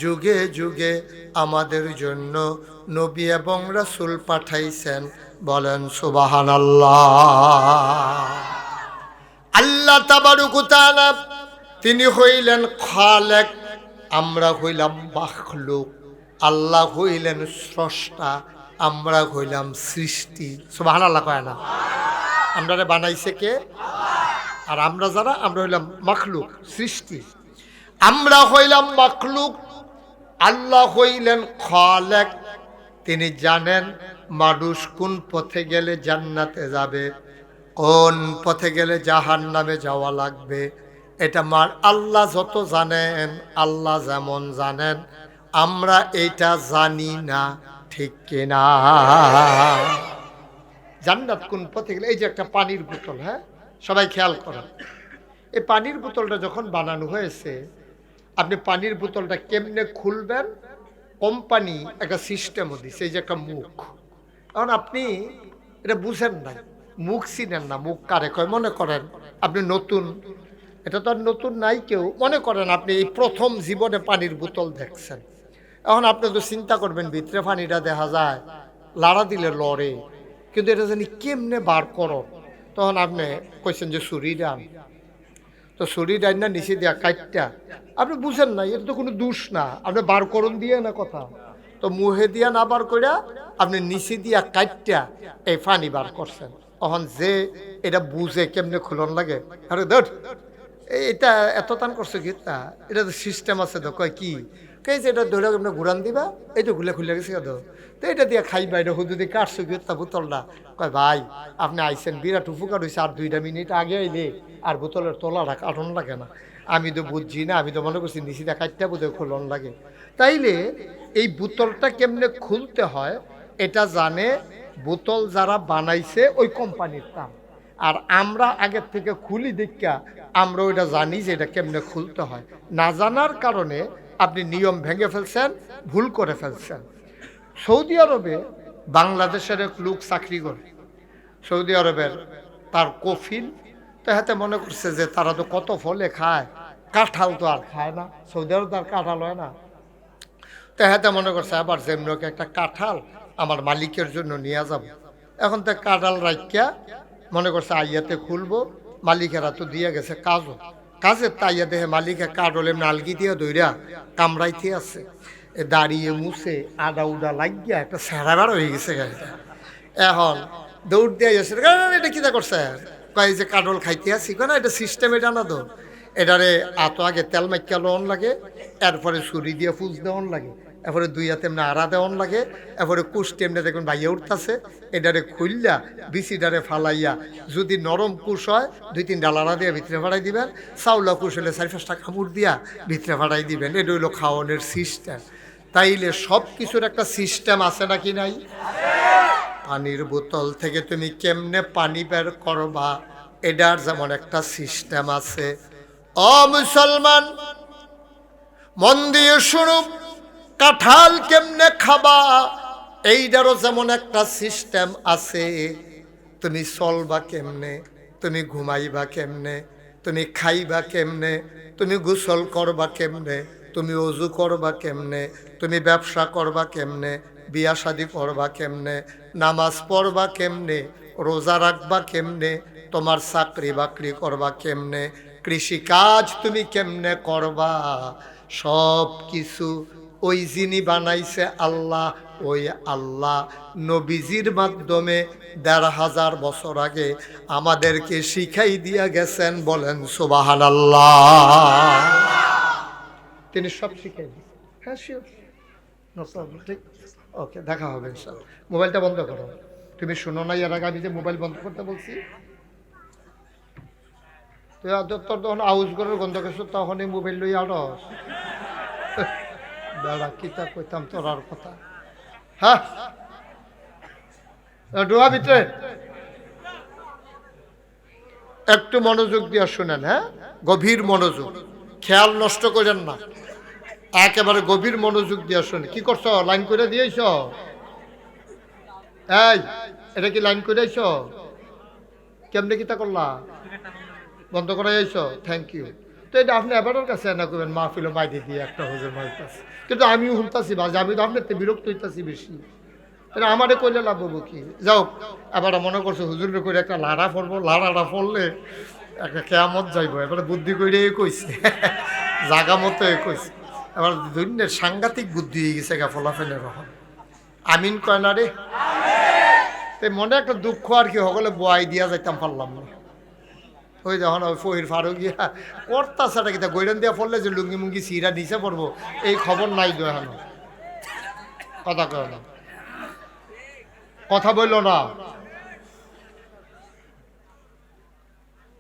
[SPEAKER 1] যুগে যুগে আমাদের জন্য নবী এবং রাসূল পাঠাইছেন। বলেন সুবহানাল্লাহ। আল্লাহ তাবারক ওয়া তাআলা তিনি হইলেন খালেক, আমরা হইলাম মাখলুক। আল্লাহ হইলেন স্রষ্টা, আমরা হইলাম সৃষ্টি। সুবহানাল্লাহ কয় না? আমরারে বানাইছে কে? আর আমরা যারা, আমরা হইলাম মাখলুক, সৃষ্টি। আমরা হইলাম মাখলুক, আল্লাহ হইলেন খালেক। তিনি জানেন মানুষ কোন পথে গেলে জান্নাতে যাবে, কোন পথে গেলে জাহান্নামে যাওয়া লাগবে। এটা আল্লাহ যত জানেন, আল্লাহ যেমন জানেন, আমরা এইটা জানি না, ঠিক কিনা? জান্নাত কোন পথে গেলে, এই যে একটা পানির বোতল, হ্যাঁ সবাই খেয়াল করেন, এই পানির বোতলটা যখন বানানো হয়েছে, আপনি পানির বোতলটা কেমনে খুলবেন? কোম্পানি একটা সিস্টেম দিচ্ছে, এই যে একটা মুখ। এখন আপনি এটা বুঝেন না, মুখ চিনেন না, মুখ কারে কয়। মনে করেন আপনি নতুন, এটা তো আর নতুন নাই কেউ, মনে করেন আপনি এই প্রথম জীবনে পানির বোতল দেখছেন। এখন আপনি তো চিন্তা করবেন, ভিতরে পানিটা দেখা যায়, লাড়া দিলে লড়ে, কিন্তু এটা জানি কেমনে বার করো। তখন আপনি কইছেন যে ছুরি ডান, তো ছুরি ডান না নিচে দিয়া কাটটা, আপনি বুঝেন না, এটা তো কোনো দোষ না, আপনি বার করুন দিয়ে না কথা, তো মুহে দিয়া না বার করিয়া আপনি নিচে দিয়া কাটটা এই পানি বার করছেন। তখন যে এটা বুঝে কেমনে খুলন লাগে, আরে ধর এটা এত টান করছে কি, এটা তো সিস্টেম আছে। তো কয় কি, কে যে এটা ধরে আপনি ঘুরান দিবা, এইটা খুলে খুলে গেছে তো, তো এটা দিয়ে খাইবা, এটা হুদুদি কাটছো কি বোতলটা। কয় ভাই আপনি আইসেন, বিরাট উপকার হয়েছে, আর 2 মিনিট আগে আইলে আর বোতলের তলাটা কাটন লাগে না। আমি তো বুঝছি না, আমি তো মনে করছি নিচিটা কাটটা বোধহয় খুলন লাগে। তাইলে এই বোতলটা কেমনে খুলতে হয় এটা জানে বোতল যারা বানাইছে ওই কোম্পানির নাম। আর আমরা আগের থেকে খুলি দেখা আমরা ওইটা জানি যে এটা কেমনে খুলতে হয়। না জানার কারণে আপনি নিয়ম ভেঙে ফেলছেন, ভুল করে ফেলছেন। সৌদি আরবে বাংলাদেশের এক লোক চাকরি করে, সৌদি আরবের তার কফিল, তো হাতে মনে করছে যে তারা তো কত ফলে খায়, কাঁঠাল তো আর খায় না, সৌদি আরব তো আর কাঁঠাল হয় না। তো হাতে মনে করছে আবার যেমনকে একটা কাঁঠাল আমার মালিকের জন্য নিয়ে যাব। এখন তো কাঁঠাল রাখিয়া মনে করছে আইয়াতে খুলবো, মালিকেরা তো দিয়ে গেছে কাজও, কাজের তাইয়া দেখে মালিকে কাঠল এমনি আলগি দিয়ে দইরা কামড়াইতে আছে, দাঁড়িয়ে মুছে আদা উদা লাগিয়া একটা সেরা বার হয়ে গেছে গাড়িটা। এখন দৌড় দিয়ে গেছে, এটা কিতা করছে, কয় যে কাঠল খাইতে আসি, না এটা সিস্টেম, এটা না তো এটারে এত আগে তেল মাইকা লন লাগে, এরপরে ছুরি দিয়ে ফুজ দেওয়ান লাগে, এরপরে দুই হাতে এমনি আড়া দেওয়ান লাগে, এরপরে কুশটি এমনি দেখবেন ভাইয়া উঠতেছে, এটারে খুললা বিচিটারে ফালাইয়া যদি নরম কুশ হয় 2-3 ডালারা দিয়ে ভিতরে ফাড়াই দিবেন, চাউলা কুশ হলে 4-5টা কামড় দিয়া ভিতরে ফাড়াই দিবেন। এটা হইলো খাওয়ানোর সিস্টেম। তাইলে সব কিছুর একটা সিস্টেম আছে নাকি নাই? পানির বোতল থেকে তুমি কেমনে পানি বের করবা, এটার যেমন একটা সিস্টেম আছে। ও মুসলমান, মন দিয়ে শুনো, কাঁঠাল কেমনে খাবা এইটারও যেমন একটা সিস্টেম আছে। তুমি চলবা কেমনে, তুমি ঘুমাইবা কেমনে, তুমি খাইবা কেমনে, তুমি গোসল করবা কেমনে, তুমি অজু করবা কেমনে, তুমি ব্যবসা করবা কেমনে, বিয়া শাদি করবা কেমনে, নামাজ পড়বা কেমনে, রোজা রাখবা কেমনে, তোমার চাকরি বাকরি করবা কেমনে, কৃষিকাজ তুমি কেমনে করবা, সব কিছু ওই যিনি বানাইছে আল্লাহ, ওই আল্লাহ নবীজির মাধ্যমে ১৫০০ বছর আগে আমাদেরকে শিখাই দিয়া গেছেন। বলেন সুবহানাল্লাহ। তিনি সব শিখাই দিয়েছেন। হ্যাঁ শিওর, নো প্রবলেম, ঠিক, ওকে, দেখা হবে ইনশাআল্লাহ। মোবাইলটা বন্ধ করো। তুমি শুনো না এর আগে আমি যে মোবাইল বন্ধ করতে বলছি? তুই তোর তখন আউজ করার গন্ধ করছো, তখন এই মোবাইল লই আড়স দাঁড়া, কিতা কইতাম তোর আর কথা। হ্যাঁ, ডোয়া ভিতরে একটু মনোযোগ দিয়ে শুনেন। হ্যাঁ, গভীর মনোযোগ, খেয়াল নষ্ট করেন না, একেবারে গভীর মনোযোগ দিয়ে শুনে। কি করছ? লাইন করে দিয়েছ? এই, এটা কি লাইন করে আইছ? কেমনে কিতা করলা? বন্ধ করে আইছ? Thank you. তো এটা আপনি এবারের কাছে না করবেন, মাহফিল বাইরে দিয়ে একটা হুজুর মাইতাছে, কিন্তু আমি শুনতাছি বাজে, আমি তো আপনার বিরক্ত হইতাছি বেশি, তাহলে আমারে কইলে লাভ হবো কি? যাও, এবার মনে করছো হুজুরের করে একটা লাড়া পড়বো, লাড়াটা পড়লে একটা কেয়ামত যাইব, এবারে বুদ্ধি করে কইছে জাগা মতো কইছে, এবার দুনিয়ার সাংঘাতিক বুদ্ধি হয়ে গেছে গা ফলাফেলের রকম। আমিন কয় না রে? মনে একটা দুঃখ আর কি, সকলে বয়াই দিয়া যাইতাম পারলাম না। ওই যখন ওই ফহির ফারুক গিয়া কর্তাছাটা কিতা গৈরান দিয়া পড়লে যে লুঙ্গি মুঙ্গি সিরা নিচে পড়বো, এই খবর নাই তো এখন। কথা কয় না, কথা বললো না,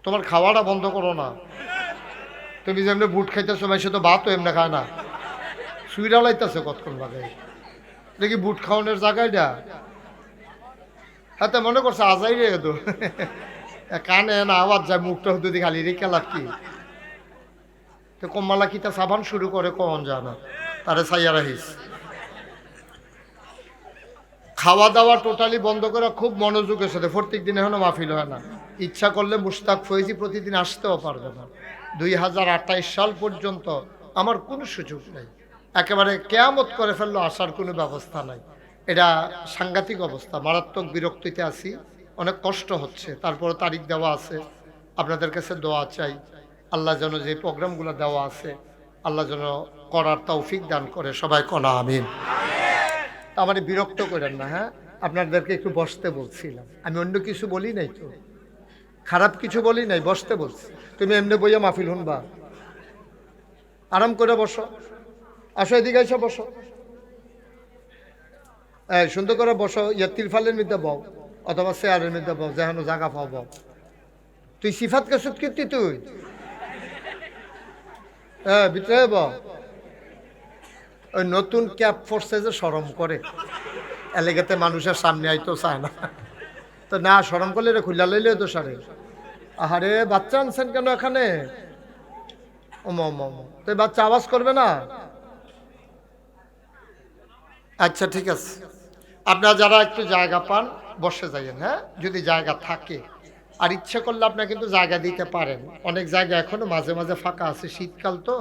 [SPEAKER 1] তোমার খাওয়াটা বন্ধ করো না। তুমি যেমনি বুট খাইতেছো, মাইসে তো ভাতও এমনি খায় না, সুইরা লাইতেছে কতক্ষণ লাগে, দেখি বুট খাওয়ানোর জায়গাটা। হ্যাঁ, মনে করছে আজাই রে তো কানে না আওয়াজ যায়, মুখটা যদি খালি রেখে লাভ কি? তো কম্মালা কিতা সাবান শুরু করে কখন যায় না, তারে সাইয়া রাখিস। খাওয়া দাওয়া টোটালি বন্ধ করা, খুব মনোযোগের সাথে। প্রত্যেক দিন এখনো মাহফিল হয় না, ইচ্ছা করলে মুশতাক ফয়েজি প্রতিদিন আসতেও পারবে না। 2028 সাল পর্যন্ত আমার কোনো সুযোগ নেই, একেবারে কেয়ামত করে ফেললো, আসার কোনো ব্যবস্থা নাই। এটা সাংঘাতিক অবস্থা, মারাত্মক বিরক্তিতে আছি, অনেক কষ্ট হচ্ছে। তারপরে তারিখ দেওয়া আছে, আপনাদের কাছে দোয়া চাই, আল্লাহ যেন যে প্রোগ্রামগুলো দেওয়া আছে আল্লাহ যেন করার তৌফিক দান করে। সবাই কনা আমিন। আমার বিরক্ত করেন না। হ্যাঁ, আপনাদেরকে একটু বসতে বলছিলাম, আমি অন্য কিছু বলি নাই তো, খারাপ কিছু বলি নাই, বসতে বলছি। তুমি এমনি বইয়া মাহফিল শুনবা? আরাম করে বসো, আসো এদিকে এসে বসো, সুন্দর করে বসো, ইয়া তিরফালের মধ্যে বও অথবা চেয়ারের মধ্যে বও, যেন জায়গা পাও বও। তুই সিফাত কেসুত কীর্তি, তুই ভিতরে বও। ওই নতুন ক্যাপ ফোর্সে যে শরম করে, এলাকাতে মানুষের সামনে আইতো চায় না, তো না শরম করলে রে খুল্লা লইলে তো সারে। আহারে, বাচ্চা আনছেন কেন এখানে? তো বাচ্চা আওয়াজ করবে না? আচ্ছা ঠিক আছে, আপনারা যারা একটু জায়গা পান বসে যাইয়েন। হ্যাঁ, যদি জায়গা থাকে, আর ইচ্ছা করলে আপনারা কিন্তু জায়গা দিতে পারেন, অনেক জায়গা এখনো মাঝে মাঝে ফাঁকা আছে, শীতকাল তো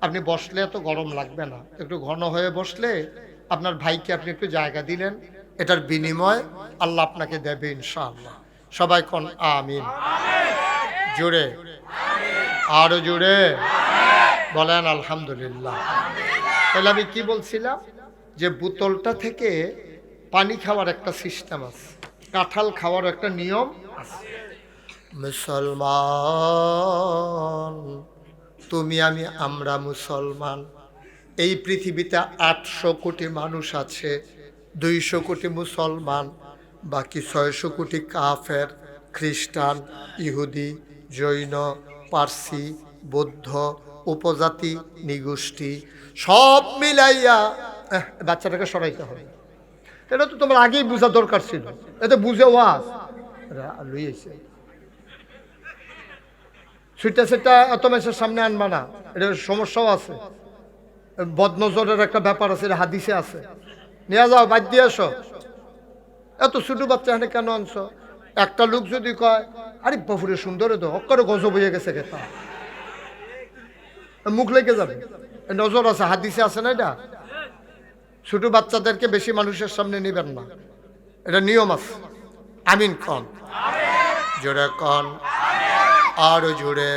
[SPEAKER 1] আপনি বসলে এত গরম লাগবে না, একটু ঘন হয়ে বসলে আপনার ভাইকে আপনি একটু জায়গা দিলেন, এটার বিনিময় আল্লাহ আপনাকে দেবে ইনশাআল্লাহ। সবাই কোন আমিন, জোরে, আরো জোরে বলেন আলহামদুলিল্লাহ। তাহলে আমি কি বলছিলাম, যে বোতলটা থেকে পানি খাওয়ার একটা সিস্টেম আছে, কাঁঠাল খাওয়ার একটা নিয়ম আছে। মুসলমান তুমি আমি আমরা মুসলমান। এই পৃথিবীতে 800 কোটি মানুষ আছে, 200 কোটি মুসলমান, বাকি 600 কোটি কাফের, খ্রিস্টান, ইহুদি, জৈন, পার্সি, বৌদ্ধ, উপজাতি, নিগোষ্ঠী, সব মিলাইয়া বাচ্চাটাকে সরাইতে হবে। এটা তো তোমার আগেই বোঝা দরকার ছিল, এতে বুঝে ওয়াজ লইয়েছে। সেটা সেটা এত মেসের সামনে আনবা না, এটা সমস্যাও আছে, বদনজরের একটা ব্যাপার আছে, এটা হাদিসে আছে। নিয়ে যাও, বাদ দিয়ে আসো। এত ছোট বাচ্চা এখানে কেন আনছো? একটা লোক যদি কয় আরে বাপুরে সুন্দর তো অক্করে গজব হয়ে গেছে কেতা, মুখ লেগে যাবে। নজর আছে, হাদিসে আছে না এটা। ছোট বাচ্চাদেরকে বেশি মানুষের সামনে নিবেন না, এটা নিয়ম আছে। আমিন কন, জোরে কন, আরো জোরে।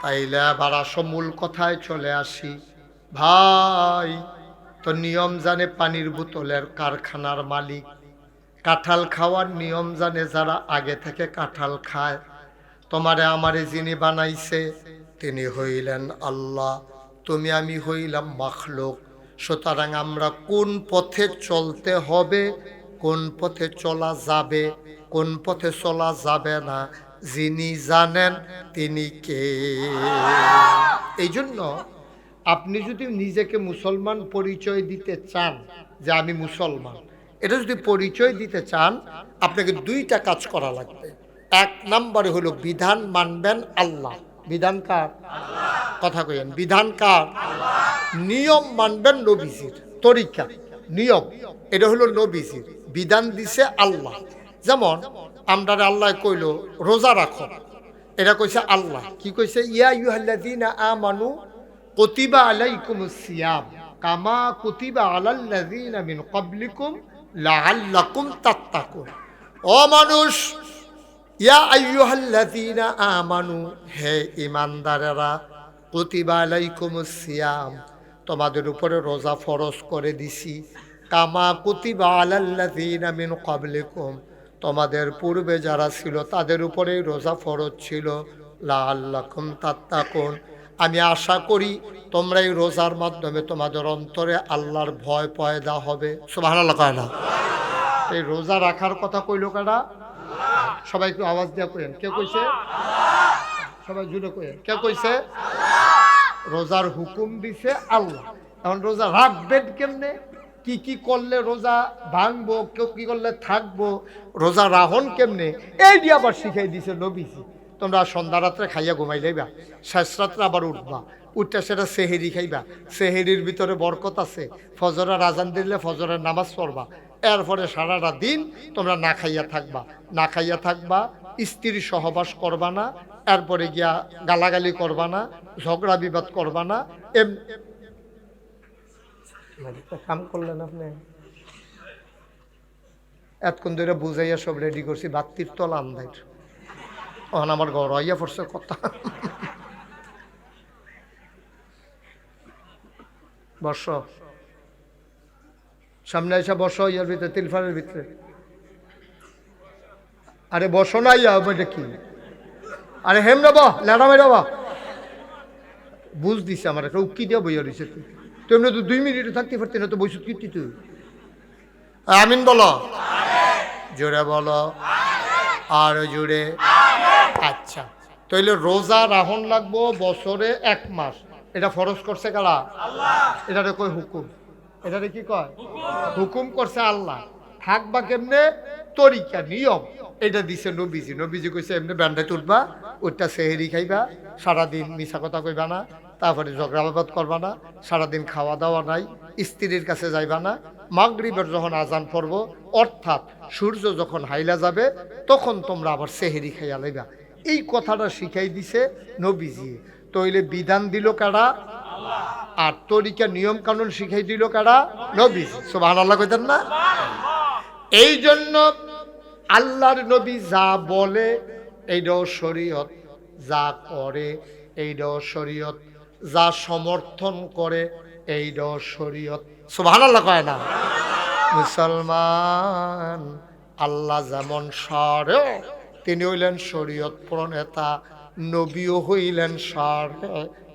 [SPEAKER 1] তাইলে আবার আসো মূল কথায় চলে আসি। ভাই তো নিয়ম জানে পানির বোতলের কারখানার মালিক, কাঁঠাল খাওয়ার নিয়ম জানে যারা আগে থেকে কাঁঠাল খায়। তোমারে আমারে যিনি বানাইছে তিনি হইলেন আল্লাহ, তুমি আমি হইলাম মাখলুক। সুতরাং আমরা কোন পথে চলতে হবে, কোন পথে চলা যাবে, কোন পথে চলা যাবে না, যিনি জানেন তিনি কে। এই জন্য আপনি যদি নিজেকে মুসলমান পরিচয় দিতে চান, যে আমি মুসলমান, এটা যদি পরিচয় দিতে চান, আপনাকে 2টা কাজ করা লাগবে। 1 নম্বরে হলো বিধান মানবেন আল্লাহ। বিধান কার? কথা কইেন, বিধান কার? নিয়ম মানবেন নবীজির, তরিকা নিয়ম এটা হলো নবীজির, বিধান দিছে আল্লাহ। যেমন আমরা আল্লাহ কইল রোজা রাখো, এটা কইছে আল্লাহ। কি কইছে? ইয়া আইয়ুহাল্লাযীনা আমানু কুতিবা আলাইকুমুস সিয়াম কামা কুতিবা আলাল্লাযীনা মিন ক্বাবলিকুম লাআল্লাকুম তাত্তাকুন। ও মানুষ, ইয়া আইয়ুহাল্লাযীনা আমানু, হে ঈমানদারেরা, কুতিবা আলাইকুমুস সিয়াম, তোমাদের উপরে রোজা ফরজ করে দিছি, কামা কুতিবা আলাল্লাযীনা মিন ক্বাবলিকুম, তোমাদের পূর্বে যারা ছিল তাদের উপরেই রোজা ফরজ ছিল, লাআল্লাকুম তাত্তাকুন, আমি আশা করি তোমরা এই রোজার মাধ্যমে তোমাদের অন্তরে আল্লাহর ভয় পয়দা হবে। সুবহানাল্লাহ কয় না? এই রোজা রাখার কথা কইল কারা? সবাই একটু আওয়াজ দিয়া কইেন, কে কইছে? সবাই জুড়ে কইেন, কে কইছে? রোজার হুকুম দিছে আল্লাহ। এখন রোজা রাখবেন কেমনে, কি কি করলে রোজা ভাঙবো, কেউ কি করলে থাকবো, রোজা রাহন কেমনে, এই দিয়ে আবার শিখাই দিছে নবীজি। তোমরা সন্ধ্যা রাত্রে খাইয়া ঘুমাই লাইবা, শেষ রাত্রে আবার উঠবা, উঠতে সেটা সেহেরি খাইবা, সেহেরির ভিতরে বরকত আছে, ফজরের আজান দিলে ফজরের নামাজ পড়বা, এরপরে সারাটা দিন তোমরা না খাইয়া থাকবা, না খাইয়া থাকবা, স্ত্রী সহবাস করবা না, এরপরে গিয়া গালাগালি করবা না, ঝগড়া বিবাদ করবা না। কাম করলেন আপনি, এতক্ষণ ধরে বুঝাইয়া সব রেডি করছি, বাত্তির তলা আন্দাই, তখন আমার ঘর হইয়া পড়ছে কথা। বর্ষ সামনে এসে বর্ষ ইয়ার ভিতরে, তিলফারের ভিতরে। আরে বসো না, ইয়া এটা কি? আরে হেম রে বা লেডা মেরা বা বুঝ দিছে আমার একটা উক্কি দিয়া বইয়া রয়েছে। তুই এমনি তো 2 মিনিট থাকতে পারতি না, তো বইসুত কীর্তি তুই। আমিন বলো, জোরে বলো, আর জোরে। আচ্ছা, তাইলে রোজা রাহন লাগবো বছরে 1 মাস, এটা ফরজ করছে কারা? আল্লাহ। এটারে কই হুকুম, এটারে কি কয়? হুকুম করছে আল্লাহ। থাকবা কেমনে, তরিকা নিয়ম এটা দিছে নবীজি। নবীজি কইছে এমনি ব্যান্ডে তুলবা, ওইটা সেহেরি খাইবা, সারাদিন মিছা কথা কইবা না, তারপরে ঝগড়াবাদ করবা না, সারাদিন খাওয়া দাওয়া নাই, স্ত্রীর কাছে যাইবা না, মাগরিবের যখন আজান পড়ব অর্থাৎ সূর্য যখন হাইলা যাবে তখন তোমরা আবার সেহেরি খাইয়া লাইবা। এই কথাটা শিখাই দিছে নবীজি। তইলে বিধান দিল কারা? আল্লাহ। আর তরিকা নিয়ম কানুন শিখাই দিল কারা? নবীজি। সুবহানাল্লাহ কইতেন না? এই জন্য আল্লাহর নবী যা বলে এইটাও শরীয়ত, যা করে এইটাও শরীয়ত, যা সমর্থন করে এইটাও শরীয়ত। সুবহানাল্লাহ কয় না? মুসলমান আল্লাহ যেমন শারে, তিনি হইলেন শরীয়ত প্রণেতা, নবীও হইলেন শারঈ,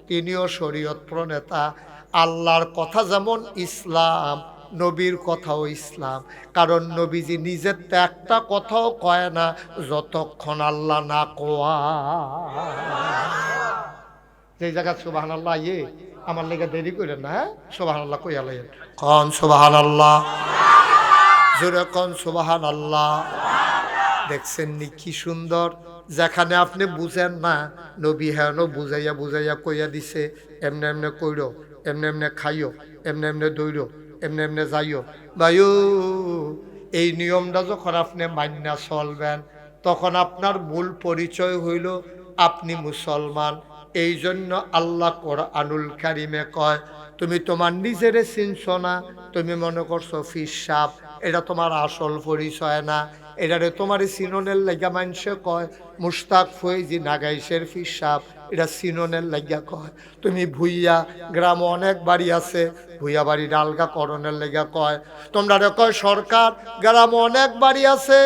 [SPEAKER 1] তিনিও শরীয়ত প্রণেতা। আল্লাহর কথা যেমন ইসলাম, নবীর কথাও ইসলাম। কারণ নবীজি নিজের তো একটা কথাও কয় না যতক্ষণ আল্লাহ না কোয়া। যে জায়গা সুবহানাল্লাহ আমার লেগে দেরি করেন না, হ্যাঁ সুবহানাল্লাহ কইয়া লাইন। কোন সুবহানাল্লাহ, জোরে কোন সুবহানাল্লাহ। দেখছেন নি কি সুন্দর, যেখানে আপনি বুঝেন না নবী হেন বুঝাইয়া বুঝাইয়া কইয়া দিছে, এমনে এমনে কইরো, এমনে এমনে খাইও, এমনে এমনে দৌড়ো, এমনে এমনে যাইও। ভাইও এই নিয়মটা যখন আপনি মান্না চলবেন, তখন আপনার মূল পরিচয় হইল আপনি মুসলমান। এই জন্য আল্লাহ কোরআনুল কারিমে কয়, তুমি তোমার নিজেরে চিনছ না, তুমি মনে করছো ফিসাব, এটা তোমার আসল পরিচয় না। এটারে তোমার সিননের লাগা মানুষে কয় মুশতাক ফৈজি নাগাইশের ফিসাব, এটা সিননের লাগা কয়। তুমি ভুইয়া, গ্রামে অনেক বাড়ি আছে, ভুইয়া বাড়ি ডালগা করণের লেগা কয়। তোমরা কয় সরকার, গ্রামে অনেক বাড়ি আছে,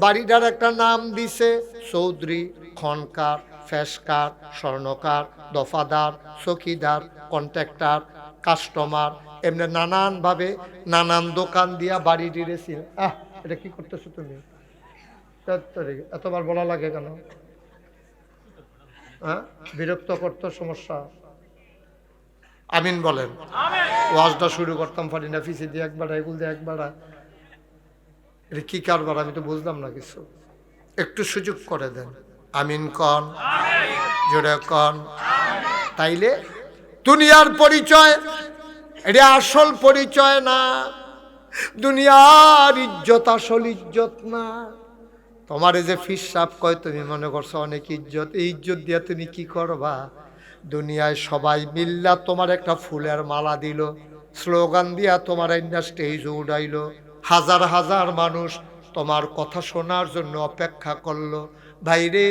[SPEAKER 1] বাড়িটার একটা নাম দিছে চৌধুরী, খনকার, ফেসকার, স্বর্ণকার, দফাদার, চকিদার, কন্ট্রাক্টর, কাস্টমার, এমনি নানানভাবে নানান দোকান দিয়া বাড়ি দিয়েছি। এটা কি করতেছো তুমি? এতবার বলা লাগে কেন? হ্যাঁ, বিরক্ত করতো, সমস্যা। আমিন বলেন। ওয়াজটা শুরু করতাম পারি না, ফিসি দিয়ে একবার, এগুল দিয়ে একবার। এটা কি কারবার আমি তো বুঝলাম না কিছু। একটু সুযোগ করে দেন। আমিন কন, জোরে কন। তাইলে দুনিয়ার পরিচয় এটা আসল পরিচয় না। দুনিয়ার ইজ্জত আসল ইজ্জত না। তোমার যে ফিসাব কয়, তুমি মনে করছো অনেক ইজ্জত, এই ইজ্জত দিয়া তুমি কি করবা? দুনিয়ায় সবাই মিল্লা তোমার একটা ফুলের মালা দিল, স্লোগান দিয়া তোমার স্টেজ উড়াইল, হাজার হাজার মানুষ তোমার কথা শোনার জন্য অপেক্ষা করলো। ভাইরে,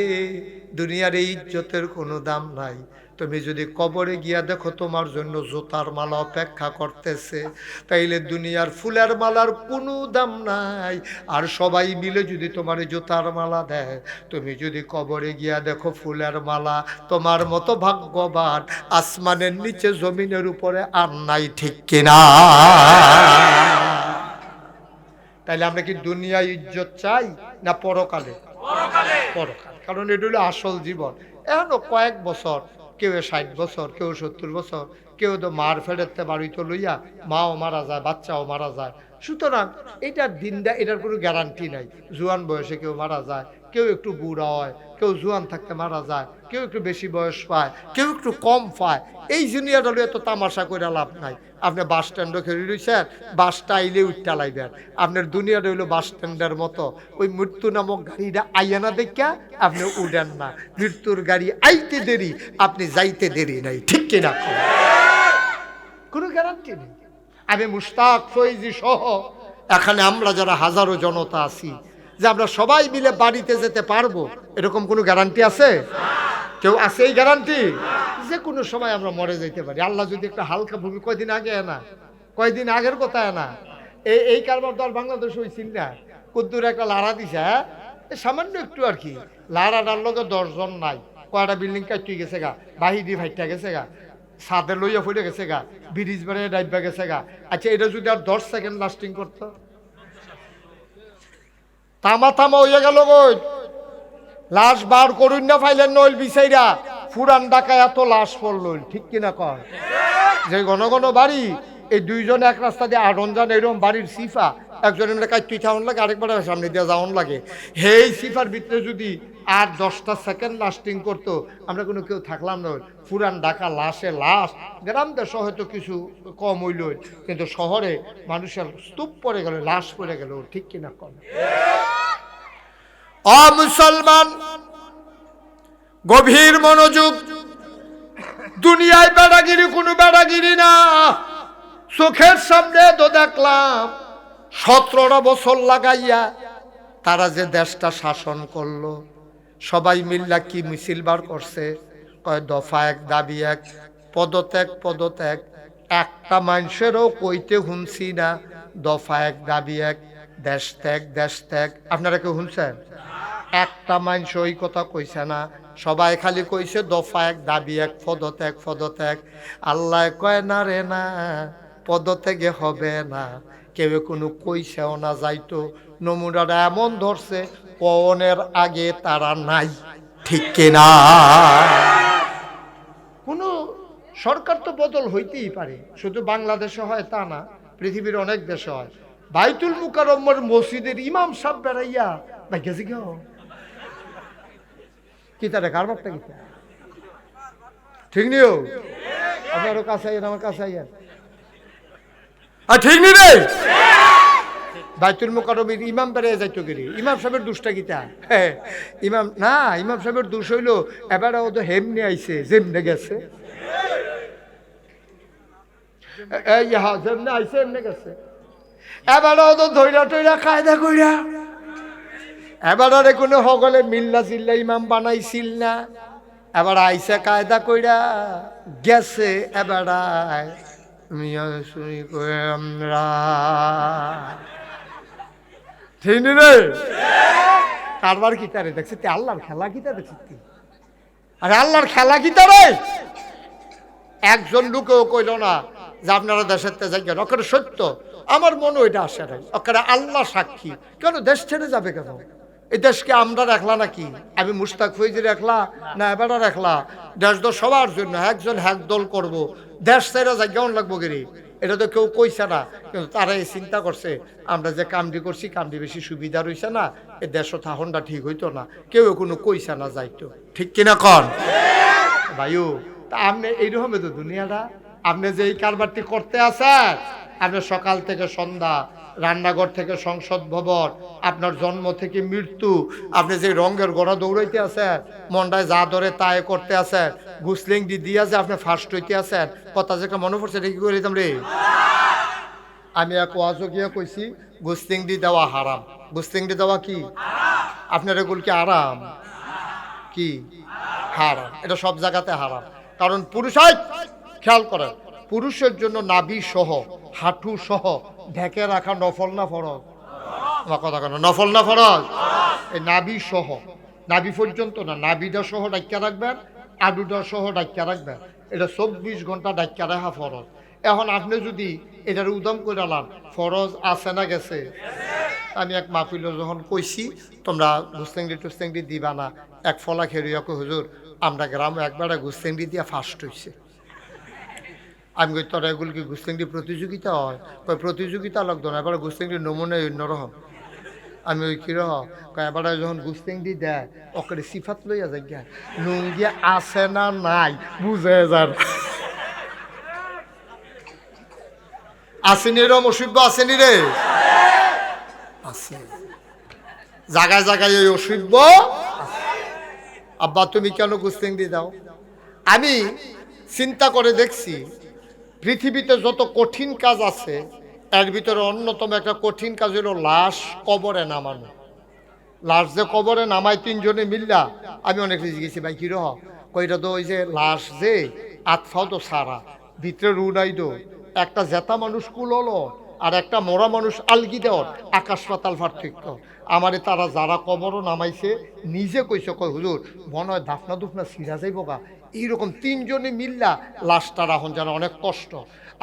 [SPEAKER 1] দুনিয়ার এই ইজ্জতের কোনো দাম নাই। তুমি যদি কবরে গিয়া দেখো তোমার জন্য জুতার মালা অপেক্ষা করতেছে, তাইলে দুনিয়ার ফুলের মালার কোনো দাম নাই। আর সবাই মিলে যদি তোমার জুতার মালা দেয়, তুমি যদি কবরে গিয়া দেখো ফুলের মালা, তোমার মতো ভাগ্যবান আসমানের নিচে জমিনের উপরে আর নাই, ঠিক কিনা? তাইলে আমরা কি দুনিয়া ইজ্জত চাই না পরকালে? পরকাল। কারণ এটা হলো আসল জীবন। এখনো কয়েক বছর, কেউ 60 বছর, কেউ 70 বছর, কেউ তো মার ফেরতে বাড়িতে লইয়া মাও মারা যায়, বাচ্চাও মারা যায়। সুতরাং এটার দিনটা, এটার কোনো গ্যারান্টি নাই। জোয়ান বয়সে কেউ মারা যায়, কেউ একটু বুড়া হয়, কেউ জোয়ান থাকতে মারা যায়, কেউ একটু বেশি বয়স পায়, কেউ একটু কম পায়। এই দুনিয়াটা এত তামাশা করে লাভ নাই। আপনি বাস স্ট্যান্ডও খেলে রয়েছেন, বাসটা আইলে উঠটা লাইবেন। আপনার দুনিয়াটা হইলো বাস স্ট্যান্ডের মতো। ওই মৃত্যু নামক গাড়িটা আইয়া না দেখা আপনি উঠেন না। মৃত্যুর গাড়ি আইতে দেরি, আপনি যাইতে দেরি নাই, ঠিক কিনা? কোনো গ্যারান্টি নেই। আমি মুশতাক ফৈজি সহ এখানে আমরা যারা হাজারো জনতা আছি, যে আমরা সবাই মিলে বাড়িতে যেতে পারবো, এরকম কোনো গ্যারান্টি আছে? কেউ আছে এই গ্যারান্টি? যে কোনো সময় আমরা মরে যেতে পারি। আল্লাহ যদি একটা হালকা ভূমি, কয়দিন আগে না, কয়দিন আগের কথা না, এই কারবার তো আর বাংলাদেশ হয়েছিল না। কুদ্দুর একটা লাড়া দিছে, হ্যাঁ সামান্য একটু আর কি, লাড়াটার লোকে 10 জন নাই, কয়টা বিল্ডিং কাটতে গেছে গা, বাহিরি ভাইটা গেছে গা, ছাদে লইয়া ফুটে গেছে গা, ব্রিজ বেড়ে ডাইবা গেছে গা। আচ্ছা, এটা যদি আর 10 সেকেন্ড লাস্টিং করতো, তামা থামা হইয়া গেল গই। লাশ বার করুন না, ফাইলেন নইল বিচাইরা ফুরান ঢাকায় এত লাশ পড়ল, ঠিক কিনা কয়? যে ঘন ঘন বাড়ি, এই দুইজন এক রাস্তা দিয়ে 8 জন এরকম বাড়ির সিফা, একজনের কাজ খাওয়ান লাগে, আরেকবার সামনে দিয়ে যাওয়ান লাগে। হেই সিফার ভিতরে যদি আর 10টা সেকেন্ড লাস্টিং করতো, আমরা কোনো কেউ থাকলাম না। ফুরান ঢাকা লাশে লাশ। গ্রাম দেশ হয়তো কিছু কম হইল, কিন্তু শহরে মানুষের স্তূপ পড়ে গেল, লাশ পড়ে গেল, ঠিক কিনা কম? মুসলমান, গভীর মনোযোগ। দুনিয়ায় বেড়াগিরি কোনো বেড়াগিরি না। চোখের সামনে তো দেখলাম 17টা বছর লাগাইয়া তারা যে দেশটা শাসন করলো, সবাই মিল্লা কি মিছিল বার করছে, কয় দফা এক দাবি এক, পদত্যাগ পদত্যাগ। একটা মানুষেরও কইতে শুনছি না দফা এক দাবি এক, দেশ ত্যাগ দেশ ত্যাগ। আপনারা কেউ শুনছেন? একটা মানুষ ওই কথা কইছে না। সবাই খালি কইছে দফা এক দাবি এক পদত্যাগ পদত্যাগ। আল্লাহ কয় না রে না, পদত্যাগে হবে না। কেউ কোনো কইছেও না যাইতো। নমুনাটা এমন ধরছে পবনের আগে তারা নাই, ঠিক কিনা? কোনো সরকার তো বদল হইতেই পারে, শুধু বাংলাদেশে হয় তা না, পৃথিবীর অনেক দেশে হয়। বাইতুল মুকাররমের মসজিদের ইমাম সাহেব বেড়াইয়া ভাই গেছে কেউ কিতা রে কারবারটা কিতা, ঠিক নিও? আপনারও কাছে আইয়েন, আমার কাছে আইয়েন। ঠিক নি রে? বাইতুল মুকাররমের ইমাম বেড়ে যাইতো গেলি, ইমাম সাহেবের দুষ্টা গীতা। হ্যাঁ, ইমাম না, ইমাম সাহেবের দুষ হইলো এবারে ও তো হেমনে আইছে যেমনে গেছে, যেমনে আইছে এমনে গেছে। এবারে ও তো ধৈরা টইরা কায়দা কইরা এবারে কোনো সকলে মিল্লা চিল্লা ইমাম বানাইছিল না, এবার আইসে কায়দা কইরা গেছে। এবার ঠিক রে? কারবার কিতারে দেখছি তে আল্লাহর খেলা কিতা দেখছি। আরে আল্লাহর খেলা কিতা রে? একজন লোকেও কইল না যে আপনারা দেশের তে যাই কেন, ওখানে সত্য। আমার মনে ওইটা আসে নাই, ওখানে আল্লাহ সাক্ষী। কেন দেশ ছেড়ে যাবে কেন? এই দেশকে আমরা রাখলা নাকি? আমি মুশতাক ফৈজির রাখলা না এবার রাখলা? দেশ তো সবার জন্য, একজন হ্যাক দল করবো, দেশ ছেড়ে যাই কেমন লাগবো গেরি? এটা তো কেউ কইছে না, কিন্তু তারা এই চিন্তা করছে আমরা যে কামটি করছি কামটি বেশি সুবিধা রইছে না, এই দেশও থাহনটা ঠিক হইতো না, কেউ কোনো কইছে না যাইতো, ঠিক কিনা কন ভাইও? তা আপনি এইরকম তো দুনিয়াটা, আপনি যে এই কারবারটি করতে আছেন, আপনি সকাল থেকে সন্ধ্যা, রান্নাঘর থেকে সংসদ ভবন, আপনার জন্ম থেকে মৃত্যু, আপনি যে রঙের গড়া দৌড়াইতে আছেন, মন্ডায় যা ধরে তাই করতে আছেন, গুসলিং দিয়া যে আপনি ফার্স্ট হইতে আছেন, কথা যে মনে পড়ছে এটা কি করে দিতাম রে? আমি এক ওয়াজও গিয়ে কইছি গুসলিং দেওয়া হারাম। গুসলিং দেওয়া কি আপনার এগুলো কি আরাম? কি হারাম? এটা সব জায়গাতে হারাম। কারণ পুরুষাই খেয়াল করেন, পুরুষের জন্য নাভি সহ হাঁটু সহ ঢেকে রাখা নফল না ফরজ? আমার কথা কেন, নফল না ফরজ? এই নাভি সহ, নাভি পর্যন্ত না, নাভিটা সহ ডাক্কা রাখবেন, আডুটা সহ ডাক্কা রাখবেন, এটা 24 ঘন্টা ডাক্কা রাখা ফরজ। এখন আপনি যদি এটার উদম করে আলান, ফরজ আছে না গেছে? আমি এক মাহফিল যখন কইছি তোমরা গুস্তেংডি টুস্তেংডি দিবা না, এক ফলা খেরিয়া কই হুজুর আমরা গ্রামে একবারে গুস্তেংডি দিয়া ফার্স্ট হইছে। আমি কই তোরা এগুলো কি গুস্তেংডি প্রতিযোগিতা হয়? কই প্রতিযোগিতা লাগতো না, এবারে গুস্তেংডি নমুনা অন্যরকম। আমি ওই কিরহ এবারে যখন গুস্তেংডি দেয় ওকে সিফাত লইয়া যাই গিয়া, লুঙ্গি আছে না নাই বুঝে যান। আসেনি রম অসভ্য, আসেনি রে? আছে জায়গায় জায়গায় ওই অসভ্য। আব্বা তুমি কেন গুস্তেংডি দাও? আমি চিন্তা করে দেখছি পৃথিবীতে যত কঠিন কাজ আছে এর ভিতরে অন্যতম একটা কঠিন কাজ হলো লাশ কবরে নামানো। লাশ যে কবরে নামায় 3 জনে মিল্লা, আমি অনেক জিজ্ঞেছি ভাই কিরহ, কইটা তো ওই যে লাশ যে আতফাও তো সারা ভিতরে রু নাই দো, একটা জেতা মানুষ কুল হলো আর একটা মরা মানুষ আলগি দেওয়ার আকাশ পাতাল পার্থক্য। আমারে তারা যারা কবরও নামাইছে নিজে কইছে, কয় হুজুর মনে হয় দাফনা দুফনা সিরা যাইব গা, এইরকম 3 জনে মিল্লা লাশটা রাখুন যেন অনেক কষ্ট।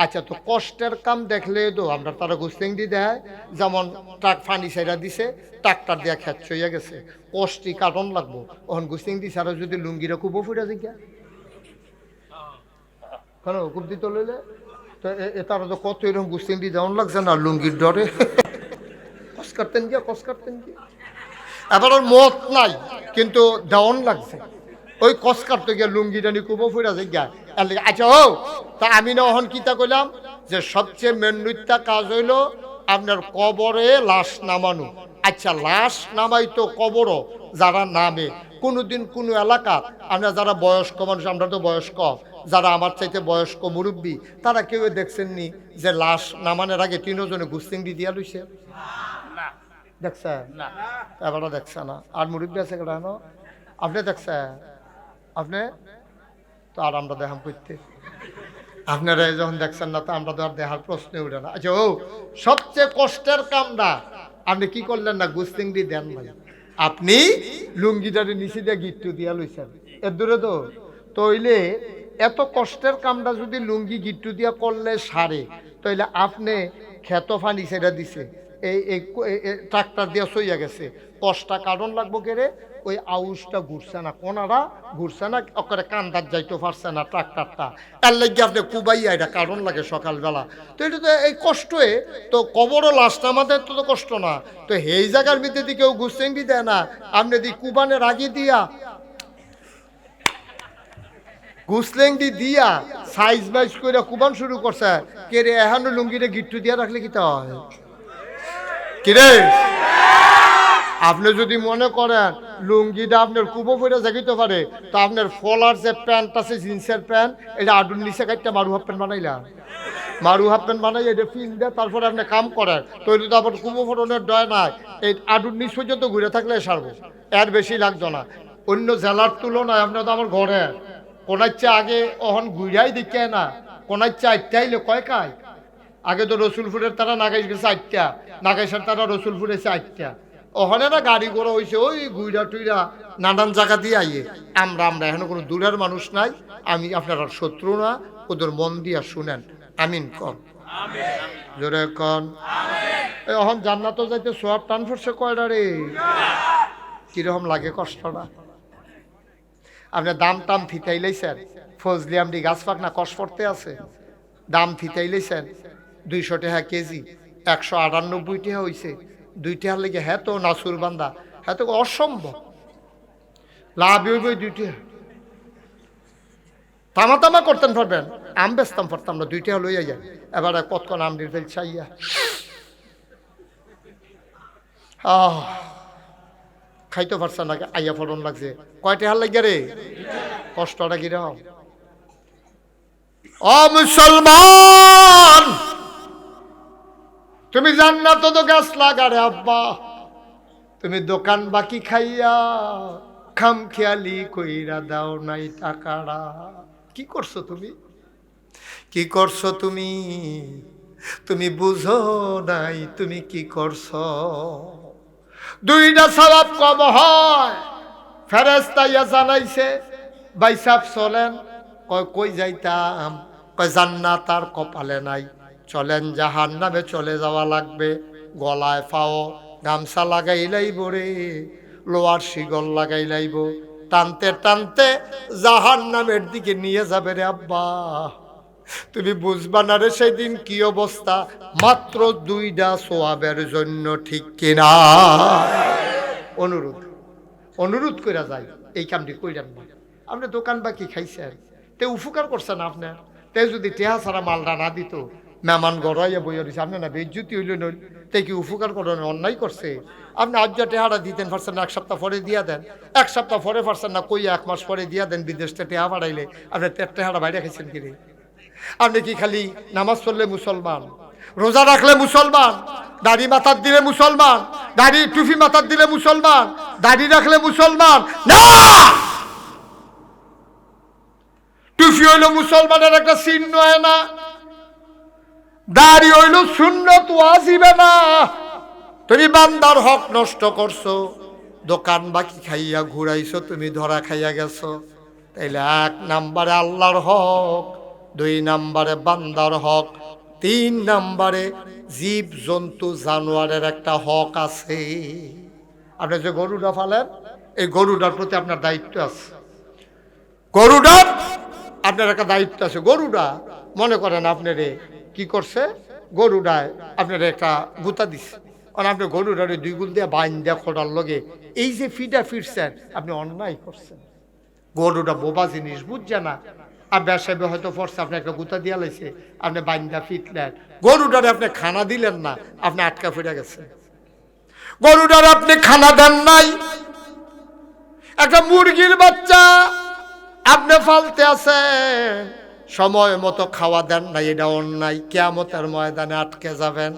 [SPEAKER 1] আচ্ছা, তো কষ্টের কাম দেখলে তো আমরা তারা গুস্তেংডি দেয়, যেমন ট্রাক ফানি সাইরা দিছে, ট্রাক্টার দিয়া খেত হইয়া গেছে, কষ্টি কাটন লাগবো। ওখান গুস্তেংডি ছাড়া যদি লুঙ্গিরা খুব ফুটা জিজ্ঞা কেন খুব দিত লইলে তো তারা তো কত এরকম গুস্তেংডি যেমন লাগছে না লুঙ্গির ডরে কস কাটতেন গিয়া, কস কাটতেন গিয়া। এবার ওর মত নাই কিন্তু দেওয়ান লাগছে, ওই কস কাটতে গিয়া লুঙ্গিটা নি কুবো ফুরা যায় গা। আচ্ছা ও তা আমি না ওহন কিতা কইলাম যে সবচেয়ে মেন্নুইতা কাজ হইল আপনার কবরে লাশ নামানো। আচ্ছা, লাশ নামাই তো কবরও যারা নামে, কোনোদিন কোনো এলাকা আমরা যারা বয়স্ক মানুষ, আমরা তো বয়স্ক, যারা আমার চাইতে বয়স্ক মুরব্বী, তারা কেউ দেখছেননি যে লাশ নামানোর আগে 3 জনে গুস্তেংডি দিয়া লইছে? দেখছে? এবার দেখছে না। আর মুরব্বী আছে কেন আপনি দেখছেন? আপনি তো আর আমরা দেখাম করতে, আপনারা যখন দেখছেন না তো আমরা তো আর দেখার প্রশ্নে উঠে না। আচ্ছা ও সবচেয়ে কষ্টের কামটা আপনি কি করলেন না? গুস্তেংডি দেন ভাই। আপনি লুঙ্গিটারে নিচে দিয়ে গিট্টু দিয়া লইছেন এর দূরে তো তইলে এত কষ্টের কামটা যদি লুঙ্গি গিট্টু দিয়া করলে সারে তাইলে আপনি ক্ষেত ফানি সেটা দিছে এই ট্রাক্টর দিয়া সইয়া গেছে কষ্টা কারণ লাগবো কেরে ওই আউসটা ঘুরছে না কোনারা ঘুরছে না ওখানে কান্দার যাইতে পারছে না ট্রাক্টরটা এর লাগে আপনি কুবাইয়া এটা কারণ লাগে সকালবেলা তো এটা তো এই কষ্টে তো কবরও লাশটা আমাদের তো কষ্ট না তো এই জায়গার ভিতরে দিয়ে কেউ ঘুরছেঙ্গি দেয় না আপনি দি কুবানের আগে দিয়া গুসলেংডি দিয়া সাইজ বাইজ করে কুবান শুরু করছে কে রে এহানো লুঙ্গিটা গিট্টু দিয়া রাখলে কি তা হয় কিরে আপনি যদি মনে করেন লুঙ্গিটা আপনার কুবো ফেরে জাগিতে পারে তো আপনার ফলার যে প্যান্ট আছে জিন্সের প্যান্ট এটা আডুর নিচে কাটতে মারু হাফ প্যান্ট বানাইলাম মারু হাফ প্যান্ট বানাই এটা ফিল দেয় তারপরে আপনি কাম করেন তো এটা তো আবার কুবো ফোটনের ডয় নাই এই আডুর নিচ পর্যন্ত ঘুরে থাকলে সারবো এর বেশি লাগতো না অন্য জেলার তুলনায় আপনার তো আমার ঘরে কোনাচ্ছে আগে অহন ঘুরাই দেখে না কোনাচ্ছে আটটা আইলে কয় কায় আগে তো রসুলপুরের তারা নাগাইশ গেছে 8টা নাগাইশের তারা রসুলপুর এসে 8টা ওখানে না গাড়ি ঘোড়া হয়েছে ওই গুইরা টুইরা নানান জায়গা দিয়ে আইয়ে আমরা এখন কোনো দূরের মানুষ নাই আমি আপনার শত্রু না ওদের মন দিয়া শুনেন আমিন কন জোরে কন এখন জান্নাত যাইতে সব টান ফরছে কয়টা রে কিরকম লাগে কষ্টটা আপনি দাম টাম ফিতাইলেছেন ফজলি আমডি গাছ পাক না কষ পড়তে আছে দাম ফিতাইলেছেন 200 টাকা কেজি 198 টাকা হয়েছে 2 টাকার লেগে হ্যাঁ তো নাসুর বান্দা হ্যাঁ তো অসম্ভব লাভ হইব 2 টাকা তামা তামা করতেন পারবেন আম বেচতাম পারতাম না 2 টাকা লইয়া যায় এবারে কতক্ষণ আম দিতে চাইয়া খাইতে পারছে না আইয়া ফলন লাগছে কয় টাকা লাগে রে কষ্টটা কিরকম ও মুসলমান তুমি জান্নাত তো গাছ লাগারে আব্বা তুমি দোকান বাকি খাইয়া খাম খেয়ালি কইরা দাও নাই টাকাটা কি করছো তুমি কি করছো তুমি তুমি বুঝো নাই তুমি কি করছো দুইটা সওয়াব কম হয় ফেরেশতা ইয়া জানাইছে বাইসাব চলেন কই যাইতাম কই জান্নাত আর কপালে নাই চলেন জাহান্নামে চলে যাওয়া লাগবে গলায় পাও গামছা লাগাই লাইব রে লোয়ার শিগল লাগাই লাইব টানতে টানতে জাহান্নামের দিকে নিয়ে যাবে রে আব্বা তুমি বুঝবা না রে সেদিন কি অবস্থা মাত্র 2টা সোয়াবের জন্য ঠিক কিনা অনুরোধ কইরা যাই এই কামটি কইরান না আপনি দোকান বাকি খাইছেন তে উপকার করছেন আপনার তে যদি টেহা ছাড়া মালটা না দিত মেহমান গড়াইয়া বইয়া দিছে আপনি না বেজ্জুতি হইল নই তে কি উপকার করেন অন্যায় করছে আপনি আজ যা টেহাটা দিতেন পারছেন না 1 সপ্তাহ পরে দিয়া দেন 1 সপ্তাহ পরে পারছেন না কই 1 মাস পরে দিয়া দেন বিদেশ থেকে টেহা পাঠাইলে আপনি টেহাটা বাইরে খাইছেন কিরে আপনি কি খালি নামাজ পড়লে মুসলমান রোজা রাখলে মুসলমান দাড়ি মাথার দিলে মুসলমান দাড়ি টুপি মাথার দিলে মুসলমান দাড়ি রাখলে মুসলমান না টুপি হইল মুসলমানের একটা চিহ্ন হয় না দাড়ি হইল সুন্নত ওয়াজিবে না তুমি বান্দার হক নষ্ট করছো দোকান বাকি খাইয়া ঘুরাইছো তুমি ধরা খাইয়া গেছো তাইলে 1 নম্বরে আল্লাহর হক 2 নম্বরে বান্দার হক 3 নম্বরে জীব জন্তু জানোয়ারের একটা হক আছে আপনি যে গরুটা ফালেন এই গরুটার প্রতি আপনার দায়িত্ব আছে গরুটার আপনার একটা দায়িত্ব আছে গরুটা মনে করেন আপনারে কি করছে গরুটায় আপনার একটা গুতা দিচ্ছে আর আপনি গরুটারে 2 গুণ দিয়ে বাইন দিয়ে খোঁড়ার লগে এই যে ফিটা ফিরছেন আপনি অন্যায় করছেন গরুটা বোবা জিনিস বুঝছে না আর ব্যবসায় হয়তো পড়ছে আপনি একটা গুতা দিয়া লাইছে আপনি বাইন্দা ফিটলেন গরুটারে আপনি খানা দিলেন না আপনি আটকা ফিরে গেছেন গরুটারে আপনি খানা দেন নাই একটা মুরগির বাচ্চা আপনি ফালতে আছে সময় মতো খাওয়া দেন না এটা অন্যায় কিয়ামতের ময়দানে আটকে যাবেন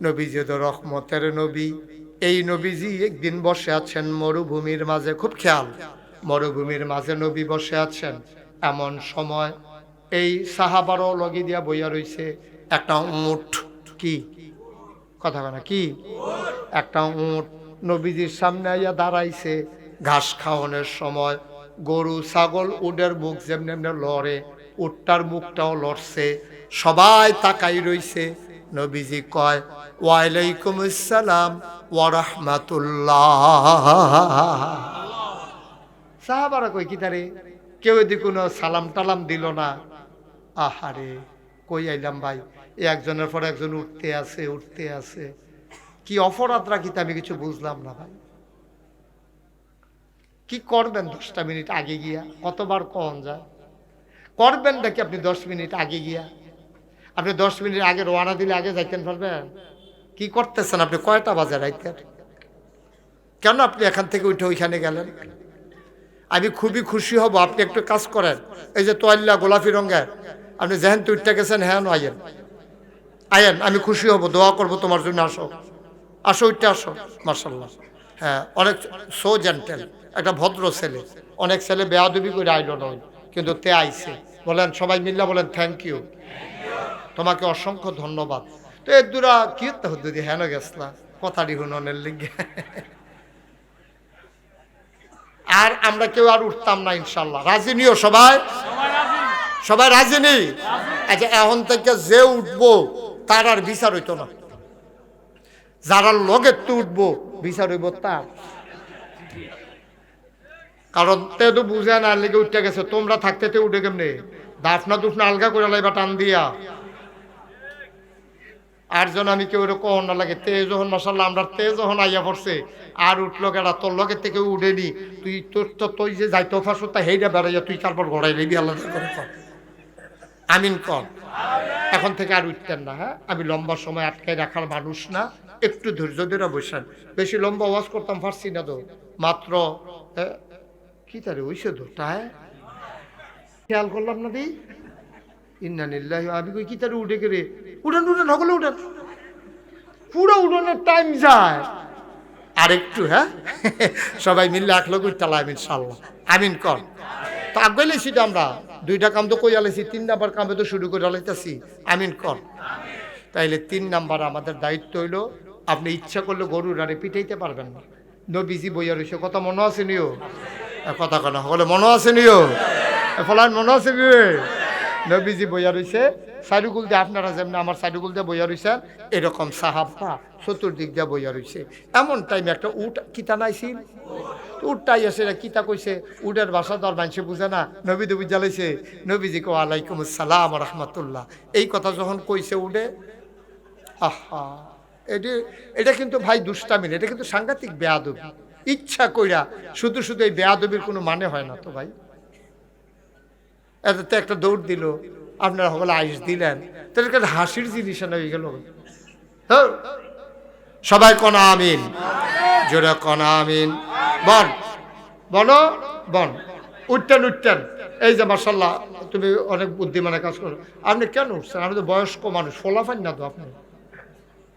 [SPEAKER 1] নবীজি তো রহমতের নবী এই নবীজি একদিন বসে আছেন মরুভূমির মাঝে খুব খেয়াল মরুভূমির মাঝে নবী বসে আছেন এমন সময় এই সাহাবারও লগি দিয়া বইয়া রইছে একটা উট কি কথা বলে কি একটা উট নবীজির সামনে আইয়া দাঁড়াইছে। ঘাস খাওয়ানোর সময় গরু ছাগল উটের মুখ যেমনি এমনি লড়ে, উটটার মুখটাও লড়ছে, সবাই তাকাই রইছে। নবীজি কয় ওয়ালাইকুম আসসালাম ওয়া রাহমাতুল্লাহ। সাহাবারা কই কি তারে, কেউ এদিকে কোনো সালাম টালাম দিল না। আহারে কই আইলাম ভাই, একজনের পর একজন উঠতে আছে। কি অপরাধ রাখিতে আমি কিছু বুঝলাম না ভাই। কি করবেন 10টা মিনিট আগে গিয়া? কতবার কন যায় করবেন নাকি আপনি 10 মিনিট আগে গিয়া? আপনি 10 মিনিট আগে রওনা দিলে আগে যাইতেন পারবেন? কি করতেছেন আপনি? কয়টা বাজে রাইতের? কেন আপনি এখান থেকে উঠে ওইখানে গেলেন? আমি খুবই খুশি হব আপনি একটু কাজ করেন। এই যে তোয়াল্লা গোলাপি রঙের, আপনি যেহেন তো উঠতে গেছেন, হ্যাঁ আয়েন, আমি খুশি হব, দোয়া করব তোমার জন্য। আসো উঠতে আসো। মার্শাল্লাহ, হ্যাঁ অনেক সো জেন্টেল, একটা ভদ্র ছেলে। অনেক ছেলে বেয়াদবি করে আইল নয়, কিন্তু তে আইছে। বলেন সবাই মিল্লা বলেন থ্যাংক ইউ, তোমাকে অসংখ্য ধন্যবাদ। তো এর দূরা কি হতে হ্যাঁ গেছলা কথাটি হুননের লিগে। আর আমরা কেউ আর উঠতাম না ইনশাল্লাহ। রাজি নিও সবাই? সবাই রাজি নেই? আচ্ছা, এখন থেকে যে উঠবো তার আর বিচার হইতো না, যারা লগে তো উঠবো বিচার হইব তার। কারণ তে তো বুঝে না লেগে উঠতে গেছে, তোমরা থাকতে তে উঠে কেমনে? দাফনা দুফনা আলগা করে লাইবা টান দিয়া। আর জন আমি কেউ এরকম না লাগে। তে যখন মাসাল্লাহ আমরা তে যখন আইয়া পড়ছে আর উঠলো কেডা, তোর লগের থেকে উঠেনি, তুই তুই যে যাইতো ফাঁস তা হেইটা বেড়াইয়া তুই তারপর ঘোড়াই লিবি। আল্লাহ করে কর আমিন কর। এখন থেকে আর উঠতেন না। হ্যাঁ, আমি লম্বা সময় আটকায় রাখার মানুষ না, একটু ধৈর্য ধরে বসেন। বেশি লম্বা ওয়াজ করতাম পারছি না তো, মাত্র কি তারে ওইসে ধরতায় খেয়াল করলাম না দিই। ইন্নানিল্লাহি আমি কই কি তারে উঠে গেলে উঠান হগলে উঠান, পুরো উঠানের টাইম যায় আর একটু। হ্যাঁ, সবাই মিললে এক লোক উঠতালাম ইনশাল্লাহ। আমিন কর। তা আগাইলে সেটা আমরা 2টা কাম তো কই আলাইছি, 3 নাম্বার কামে তো শুরু করে আলাইতেছি। আমিন কর। তাইলে 3 নাম্বার আমাদের দায়িত্ব হইল, আপনি ইচ্ছা করলে গরুর আরে পিটাইতে পারবেন না। নবীজি বইয়া রয়েছে, কথা মনে আছে নিও? কথা কেন হলে মনে আছে নিও? ফলান মনে আছে নি? নবীজি বইয়া রয়েছে সাইডুগুল দিয়ে, আপনারা যেমন আমার সাইডুগুল দিয়ে বইয়া রয়েছেন, এরকম সাহাবা চতুর্দিক দিয়ে বইয়া রয়েছে। এমন টাইমে একটা উট কিতা নাইছিল, উটটাই এসে কিতা কইছে, উটের ভাষা তো আর মানুষে বুঝে না। নবী দেবী জ্বালাইছে, নবীজিকে ওয়ালাইকুম আসসালাম রহমতুল্লাহ এই কথা যখন কইছে উঠে, আহা এটা কিন্তু ভাই দুষ্টামিন, এটা কিন্তু সাংঘাতিক বেয়াদবি। ইচ্ছা কইরা শুধু এই বেয়াদবির কোনো মানে হয় না তো ভাই। এটাতে একটা দৌড় দিল, আপনারা সকলে আইস দিলেন, তাহলে একটা হাসির জিনিস হয়ে গেল। হ্যাঁ, সবাই কনা আমিন, জোরে কনা আমিন। বন উঠতেন। এই যে মার্শাল্লাহ তুমি অনেক বুদ্ধিমানের কাজ করো। আপনি কেন উঠছেন? আমি তো বয়স্ক মানুষ, ফোলাফান না তো। আপনি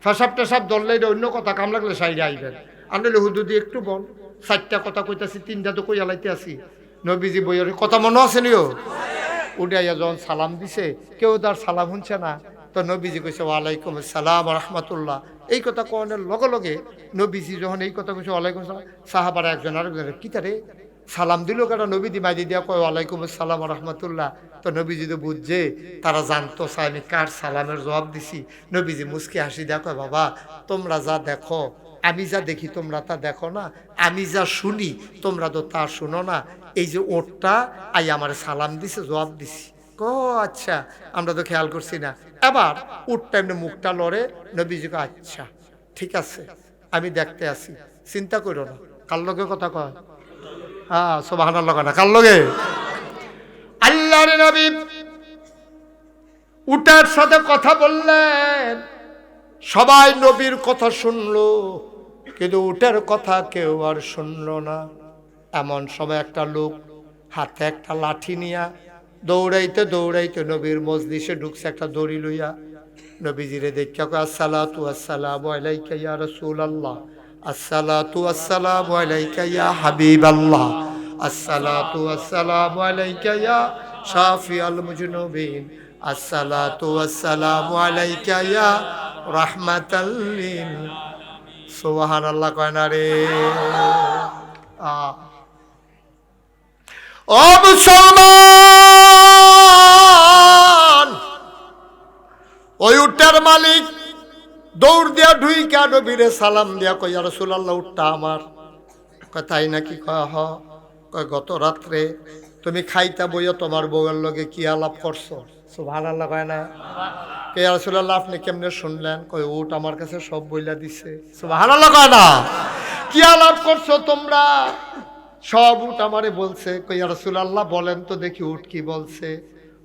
[SPEAKER 1] ফেসাব টেসাব ধরলে অন্য কথা, কাম লাগলে সাইডে আইবেন। আনলে হুদু দিয়ে একটু বল। 4টা কথা কইতাছি, 3টা তো কই আলাইতে আসি। নবীজি বইয়ের কথা মনে আছে নিও? উঠাইয়া যখন সালাম দিছে, কেউ তার সালাম শুনছে না, তো নবীজি কইছে ওয়ালাইকুম আসসালাম রহমতুল্লাহ এই কথা কনের লগে লগে নবীজি যখন এই কথা কইছে ওয়ালাইকুম সালাম, সাহাবারা একজন আরেকজনের কি তারে সালাম দিল কেন? নবীজি মাইদি দিয়া কয় ওয়ালাইকুম আসসালাম রহমতুল্লাহ। তো নবীজি তো বুঝছে, তারা জানতো আমি কার সালামের জবাব দিছি। নবীজি মুস্কি হাসি দিয়া কয় বাবা, তোমরা যা দেখো আমি যা দেখি তোমরা তা দেখো না, আমি যা শুনি তোমরা তো তা শুনো না। এই যে ওটটা আই আমার সালাম দিছে, জবাব দিছি। আচ্ছা, আমরা তো খেয়াল করছি না। এবার উটটা এমনি মুখটা লড়ে। নবীজিকে আচ্ছা ঠিক আছে, আমি দেখতে আসি, চিন্তা করো না। কার লগে কথা কয়? হ্যাঁ, সুবহানাল্লাহ না, কার লগে? আল্লাহর নবী উটের সাথে কথা বললেন, সবাই নবীর কথা শুনলো, কিন্তু উটের কথা কেউ আর শুনলো না। এমন সময় একটা লোক হাতে একটা লাঠি নিয়া দৌড়াইতে নবীর মজলিসে ঢুকছে, একটা দড়ি লইয়া। নবীজিরে দেখা কয় আসসালাতু আসসালামু আলাইকা ইয়া রাসূলুল্লাহ, আসসালাতু আসসালামু আলাইকা ইয়া হাবিবাল্লাহ, আসসালাতু আসসালামু আলাইকা ইয়া শাফিআল মুজনুবিন, আসসালাতু আসসালামু আলাইকা ইয়া রাহমাতাল লিল। সুবহানাল্লাহ কয় না রে? ও মুসলমান, ওই উটের মালিক দৌড় দিয়া ঢুইকা নবীরে সালাম দিয়া কই, ইয়া রাসূলুল্লাহ, উটটা আমার। কয় তাই নাকি? কয় হ। কয় গত রাত্রে তুমি খাইতা বইয়া তোমার বউয়ের লগে কি আলাপ করছো? সুবহানাল্লাহ কয় না? কে ইয়া রাসূলুল্লাহ, আপনি কেমনে শুনলেন? কয় উট আমার কাছে সব বইলা দিছে। সুবহানাল্লাহ কয় না? কি আলাপ করছো তোমরা? সব উট আমারে বলছে। কই ইয়া রাসূলুল্লাহ, বলেন তো দেখি উট কি বলছে?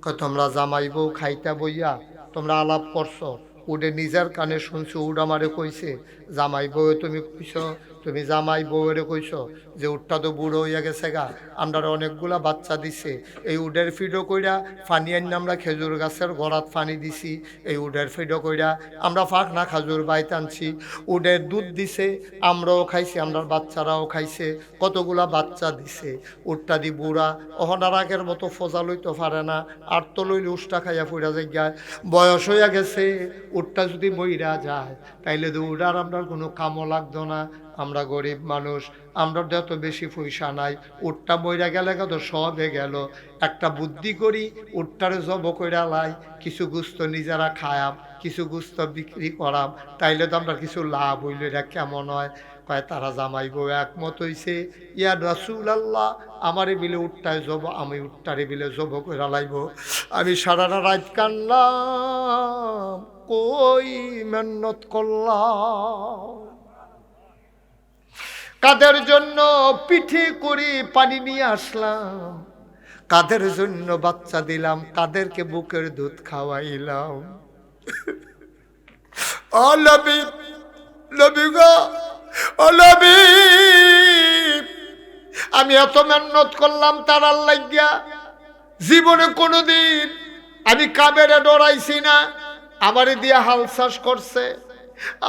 [SPEAKER 1] কয় তোমরা জামাই বউ খাইতা বইয়া তোমরা আলাপ করছো, উডে নিজের কানে শুনছো, উড আমারে কইছে জামাই বউ তুমি কইছো, তুমি জামাই বউরে কইছো যে উটটা তো বুড়ো হইয়া গেছে গা, আমরা অনেকগুলা বাচ্চা দিছে, এই উডের ফিডো কইরা ফানি আনি আমরা খেজুর গাছের গড়াত ফানি দিছি, এই উডের ফিডো কইরা আমরা ফাঁক না খাজুর বাইতে আনছি, উডের দুধ দিছে, আমরাও খাইছি, আমরা বাচ্চারাও খাইছে, কতগুলা বাচ্চা দিছে, উটটা দি বুড়া ওহনার আগের মতো ফজা লইতে পারে না, আর তো লইলে উষ্টা খাইয়া ফুরা জায়গায় বয়স হইয়া গেছে, উটটা যদি মইরা যায় তাইলে তো উডার আমরা কোনো কামও লাগতো না, আমরা গরিব মানুষ, আমরা যত বেশি পয়সা নাই, উটটা মইরা গেলে তো সবে গেল, একটা বুদ্ধি করি, উটটারে জব কইরা লাই, কিছু গুস্ত নিজেরা খায়াম, কিছু গুস্ত বিক্রি করাম, তাইলে তো আমরা কিছু লাভ হইল, এটা কেমন হয়? কয় তারা জামাই বউ একমত হইছে, ইয়া রাসূলুল্লাহ, আমারে বিলে উটটায় জব, আমি উটটারে বিলে জব কইরা লাইব। আমি সারা রাত কানলাম, কই মেহনত করলাম, কাদের জন্য পিঠে করে পানি নিয়ে আসলাম, কাদের জন্য বাচ্চা দিলাম, কাদেরকে বুকের দুধ খাওয়াইলাম। ও নবী, নবী গো, ও নবী, আমি এত মেহনত করলাম তারার লাগিয়া, জীবনে কোনোদিন আমি কাবেরে ডরাইছি না, আমারে দিয়া হাল চাষ করছে,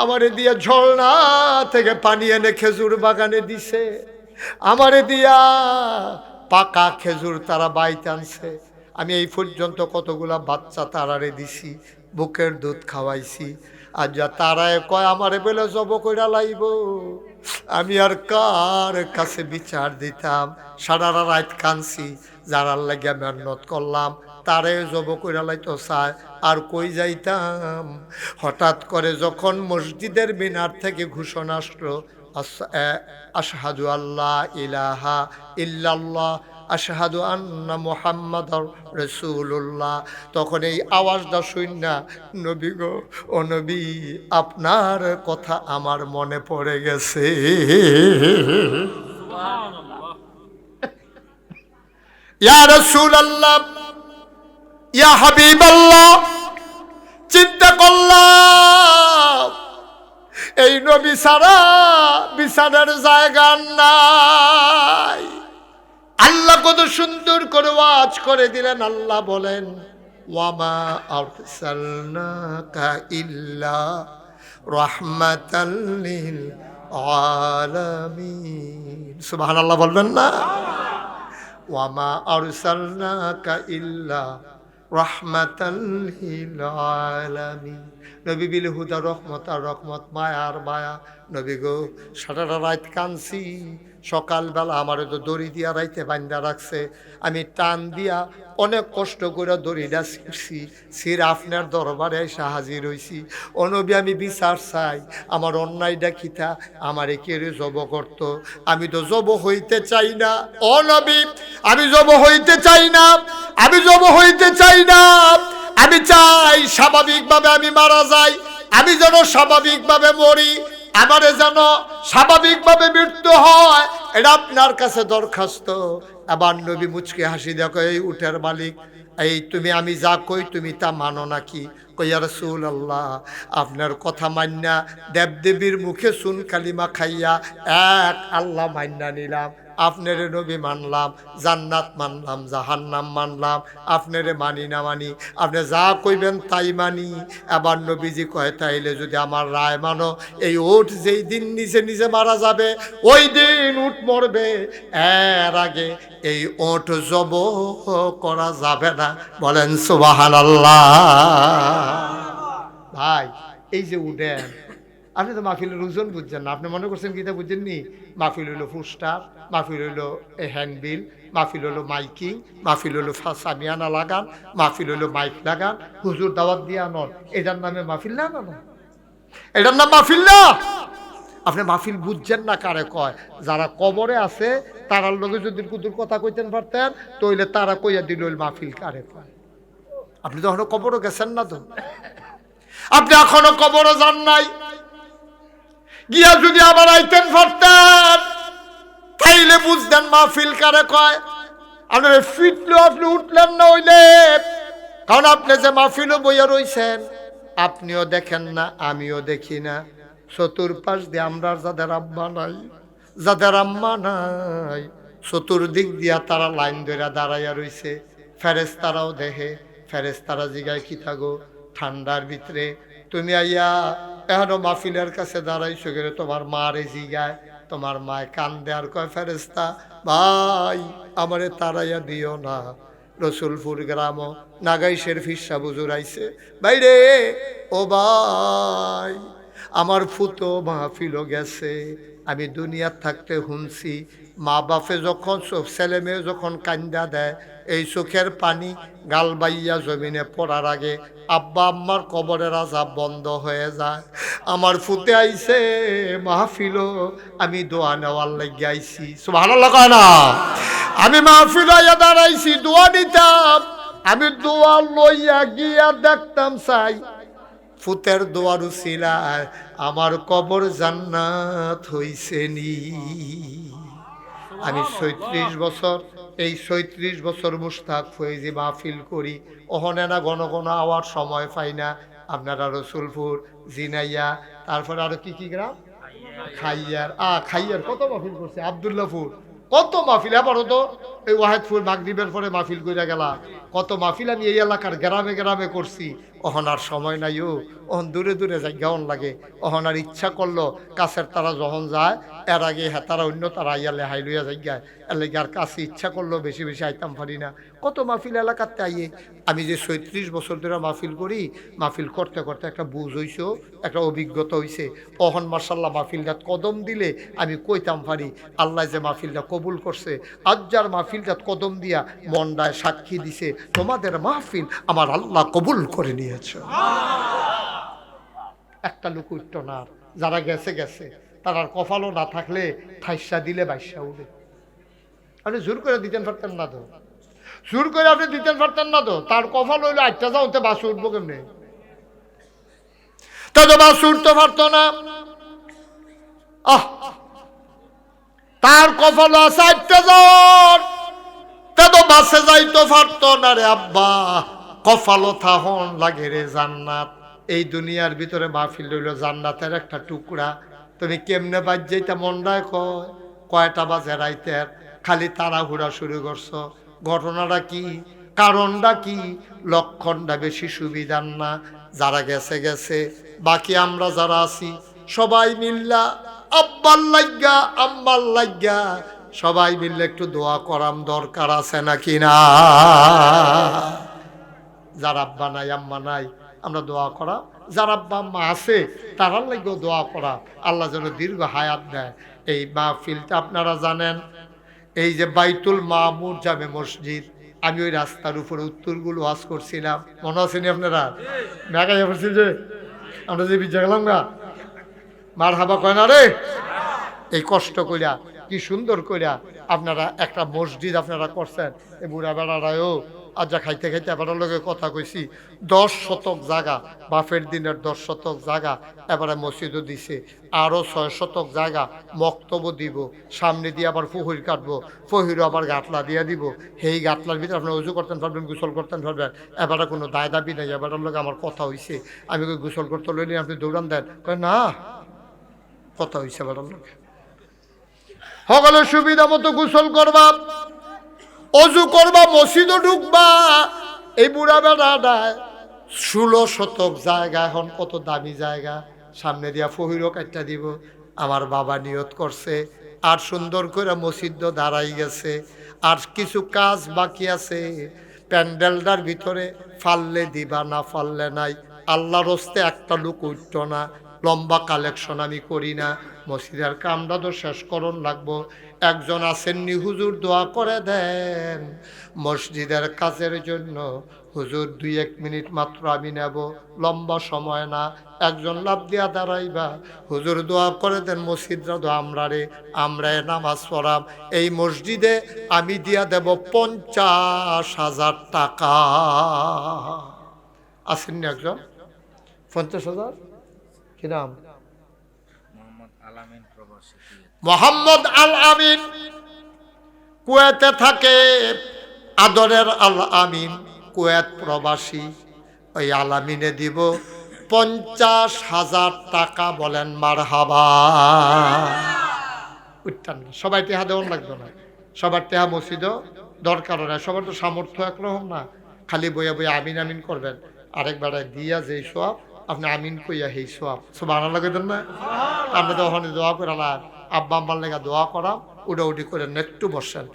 [SPEAKER 1] আমারে দিয়া ঝর্ণা থেকে পানি এনে খেজুর বাগানে দিছে, আমারে দিয়া পাকা খেজুর তারা বাইতে আনছে, আমি এই পর্যন্ত কতগুলা বাচ্চা তারারে দিছি, বুকের দুধ খাওয়াইছি, আর যা তারায় কয় আমারে বেলে জব কইরা লাইব, আমি আর কার কাছে বিচার দিতাম? সারা রাত কানছি, যারার লাগিয়া মেহনত করলাম তারে জব কইরা লাইতো চায়, আর কই যাইতাম? হঠাৎ করে যখন মসজিদের মিনার থেকে ঘোষণা আসলো, আশহাদু আল্লাহ ইলাহা ইল্লাল্লাহ আশহাদু আন্না মুহাম্মাদুর রাসূলুল্লাহ, তখন এই আওয়াজটা শুননা নবী গো, ও নবী, আপনার কথা আমার মনে পড়ে গেছে। ইয়া রাসূলুল্লাহ, ইয়া হাবিবাল্লাহ, চিন্তা করলাম এই নবী ছাড়া বিছানার জায়গা নাই। আল্লাহ কত সুন্দর করে ওয়াজ করে দিলেন, আল্লাহ বলেন ওয়ামা আরসালনাকা ইল্লা রাহমাতাল লিল আলামিন। সুবহানাল্লাহ বলবেন না? ওয়ামা আরসালনাকা ইল্লা রাহমাতাল লিল আলামিন। নবী বিল হুদা রহমত, আর রহমত মায়ার মায়া। নবী গো, সারা রাত কানছি, সকালবেলা আমার তো দড়ি দিয়া রাইতে বান্ধা রাখছে, আমি টান দিয়া অনেক কষ্ট করে দড়িটা ছিঁড়ছি, ছিঁড়ে আপনার দরবারে এসে হাজির হইছি। ও নবী, আমি বিচার চাই, আমার অন্যায়টা খিতা আমারে কেড়ে জব করত, আমি তো জব হইতে চাই না। ও নবী, আমি জব হইতে চাই না, আমি জব হইতে চাই না, আমি চাই স্বাভাবিকভাবে আমি মারা যাই, আমি যেন স্বাভাবিকভাবে মরি, আমারে যেন স্বাভাবিকভাবে মৃত্যু হয়, এটা আপনার কাছে দরখাস্ত। আবার নবী মুচকে হাসি দেখো, এই উটের মালিক, এই তুমি আমি যা কই তুমি তা মানো নাকি? কই ইয়া রাসূলুল্লাহ, আপনার কথা মান্না দেবদেবীর মুখে সুন কালিমা খাইয়া এক আল্লাহ মান্না নিলাম, আপনারে নবী মানলাম, জান্নাত মানলাম, জাহান্নাম মানলাম, আপনারে মানি না মানি, আপনি যা কইবেন তাই মানি। আবার নবীজি কয়, তাইলে যদি আমার রায় মানো, এই উট যেই দিন নিজে নিজে মারা যাবে ওই দিন উট মরবে, এর আগে এই উট জব করা যাবে না। বলেন সুবহানাল্লাহ। ভাই, এই যে উঠেন, আপনি তো মাহফিলের ওজন বুঝছেন না, আপনি মনে করছেন কিতা বুঝছেননি? মাহফিল হইলো পোস্টার, মাহফিল হইলো হ্যান্ডবিল, মাহফিল হইলো মাইকিং, মাহফিল হইলো সামিয়ানা লাগান, মাহফিল হইলো মাইক লাগান, হুজুর দাওয়াত দিয়ে আনন, এটার নামে মাহফিল না? না, এটার নাম মাহফিল না। আপনি মাহফিল বুঝছেন না কারে কয়? যারা কবরে আছে তারার লগে যদি কুতুর কথা কইতেন পারতেন তইলে তারা কইয়া দিল মাহফিল কারে কয়। আপনি তো এখনো কবরও গেছেন না, তো আপনি এখনো কবরও যান নাই, গিয়া যদি আবার আইতেন পারতেন তাইলে বুঝতেন মাহফিল কারে কয়। আপনার ফিটলেও আপনি উঠলেন না হইলে, কারণ আপনি যে মাহফিলও বইয়া রইছেন আপনিও দেখেন না, আমিও দেখি না। চতুর্পাশ দিয়ে আমরা যাদের আব্বা নাই, যাদের আম্মা নাই, চতুর্দিক দিয়া তারা লাইন ধরে দাঁড়াইয়া রইছে। ফেরেশতারাও দেখে, ফেরেশতারা জিগায় কি থাকো ঠান্ডার ভিতরে তুমি আইয়া এখনো মাহফিলের কাছে দাঁড়াইছো গেলে তোমার মারে জিগায়, তোমার মায় কান্দে আর কয় ফেরেশতা ভাই আমারে তাড়াইয়া দিও না, রসুলপুর গ্রাম নাগাইশের ফিসা বুজুর আইছে বাইরে, ও ভাই আমার ফুতো মাহফিলও গেছে। আমি দুনিয়ার থাকতে শুনছি মা বাপে যখন ছেলে মেয়ে যখন কান্দা দেয় এই চোখের পানি গাল বাইয়া জমিনে পড়ার আগে আব্বা আম্মার কবরের আযাব বন্ধ হয়ে যায়। আমার ফুতে আইছে মাহফিলও আমি দোয়া নেওয়ার লাগি আইছি, সুবহানাল্লাহ কয় না? আমি মাহফিল আইয়া দাঁড়াইছি দোয়া নিতাম, আমি দোয়া লইয়া গিয়া দেখতাম চাই ফুতের দোয়ার উসিলায় আমার কবর জান্নাত হইছে নি। আমি ৩৬ বছর, এই ৩৬ বছর মুশতাক ফয়েজি মাহফিল করি, ওহনে না ঘন ঘন আওয়ার সময় পাই না। আপনারা রসুলপুর, জিনাইয়া, তারপরে আরো কি কি গ্রাম, খাইয়ার, খাইয়ার কত মাহফিল করছে, আবদুল্লাহপুর কত মাহফিল, এবারও তো এই ওয়াহেদপুর মাগরিবের পরে মাহফিল কইরা গেলা, কত মাহফিল আমি এই এলাকার গ্রামে গ্রামে করছি। অহন আর সময় নাই, অহন দূরে দূরে জায়গাও লাগে, অহন আর ইচ্ছা করলো কাছের তারা যখন যায় এর আগে হ্যাঁ তারা অন্য তারা আইয়ালে হাই লইয়া জায়গায় এর লাগে আর কাছে ইচ্ছা করলো বেশি বেশি আইতাম পারি না। কত মাহফিল এলাকাতে আইয়ে আমি যে ৩৬ বছর ধরে মাহফিল করি, মাহফিল করতে করতে একটা বুঝ হইছে, একটা অভিজ্ঞতা হইছে। অহন মার্শাল্লাহ মাহফিলটা কদম দিলে আমি কইতাম পারি আল্লাহ যে মাহফিলটা কবুল করছে। আজ যার মাহফিলটা কদম দিয়া মন্ডায় সাক্ষী দিছে তোমাদের মাহফিল আমার আল্লাহ কবুল করে নিয়েছে। একটা লোক উঠত না, যারা গেছে গেছে, তার আর কপালও না থাকলে ঠাইসা দিলে বাইসা উঠে। আপনি জোর করে দিতেন পারতেন না তো, জোর করে আপনি দিতেন পারতেন না তো, তার কপাল হইলো আটটা যাওতে বাস উঠবো কেমনে, তা তো বাস উঠতে পারতো না। তার কপাল আছে আটটা যাওয়ার, তা তো বাসে যাইতে পারতো না রে আব্বা, কপালও থাহন লাগে রে জান্নাত। এই দুনিয়ার ভিতরে মাহফিল হইল জান্নাতের একটা টুকরা। তুমি কেমনে বাজ যেটা মন্ডায় কয়, কয়টা বাজে রাইতের, খালি তাড়াহুড়া শুরু করছো। ঘটনাটা কি, কারণটা কি, লক্ষণটা বেশি সুবিধার না। যারা গেছে গেছে, বাকি আমরা যারা আছি সবাই মিল্লা আব্বার লাগ্গা আম্মার লাগ্গা সবাই মিললে একটু দোয়া করাম দরকার আছে নাকি না? যার আব্বা নাই আম্মা নাই আমরা দোয়া করা, যার আব্বা আম্মা আছে তারার লাগেও দোয়া করা, আল্লাহ যেন দীর্ঘ হায়াত দেয়। এই মাহফিলটা আপনারা জানেন, এই যে বাইতুল মামুর জামে মসজিদ, আমি ওই রাস্তার উপরে উত্তরগুলো ওয়াজ করছিলাম, মনে আছেনি আপনারা? মেঘাই পড়ছিল যে আমরা যে বিজয় গেলাম গা, মার হাবা কয় না রে, এই কষ্ট করিয়া কি সুন্দর করিয়া আপনারা একটা মসজিদ আপনারা করছেন। এই বুড়া বেড়ারায়ও আজ যা খাইতে খাইতে এবারের লোকের কথা কইছি, 10 শতক জায়গা, বাফের দিনের 10 শতক জায়গা এবারে মসজিদও দিছে, আরও 6 শতক জায়গা মক্তব দিব, সামনে দিয়ে আবার পুকুর কাটবো, পুকুরও আবার গাটলা দিয়ে দিব। সেই গাটলার ভিতরে আপনি উজু করতেন পারবেন, গোসল করতেন পারবেন। এবারে কোনো দায় দাবি নাই, এবারের লোক আমার কথা হয়েছে, আমি গোসল করতে লইনি, আপনি দৌড়ান দেন, কয় না কথা হয়েছে এবারের লোক। সকলের সুবিধা মতো গোসল করবা, অজু করবা, মসজিদও ঢুকবা। এই বুড়া বেড়াটায় 16 শতক জায়গা, এখন কত দামি জায়গা, সামনে দিয়া ফহিরও কাটটা দিব। আমার বাবা নিয়ত করছে, আর সুন্দর করে মসজিদ দাঁড়াই গেছে, আর কিছু কাজ বাকি আছে। প্যান্ডেলটার ভিতরে ফাললে দিবা, না ফাললে নাই। আল্লাহর হস্তে একটা লোক উঠত না, লম্বা কালেকশন আমি করি না, মসজিদের কামটা তো শেষ করণ লাগবো। একজন আসেননি, হুজুর দোয়া করে দেন মসজিদের কাজের জন্য। হুজুর 2-1 মিনিট মাত্র আমি নেব, লম্বা সময় না। একজন লাভ দিয়া দাঁড়াইবা, হুজুর দোয়া করে দেন মসজিদরা তো আমরা নামাজ পড়াম এই মসজিদে, আমি দিয়া দেব 50,000 টাকা। আসেননি একজন? 50,000? কি নাম? মোহাম্মদ আল আমিন, কুয়েতে থাকে। আদরের আল আমিন কুয়েত প্রবাসী। ওই আল আমিনে দিব 50,000 টাকা। বলেন মারহাবা। উত্তান না, সবাই টেহা দেওয়ান লাগবে না, সবার টেহা মসজিদও দরকার না, সবার তো সামর্থ্য একরকম না। খালি বইয়া বইয়া আমিন আমিন করবেন, আরেক বেড়ায় দিয়া যেই সব আপনি আমিন কইয়া সেই সব সুবহানাল্লাহ কইতেন না? আপনি তো ওখানে দোয়া করে আব্বা আম্মার লেগা দোয়া করাম, উডাউডি করে একটু বসেন,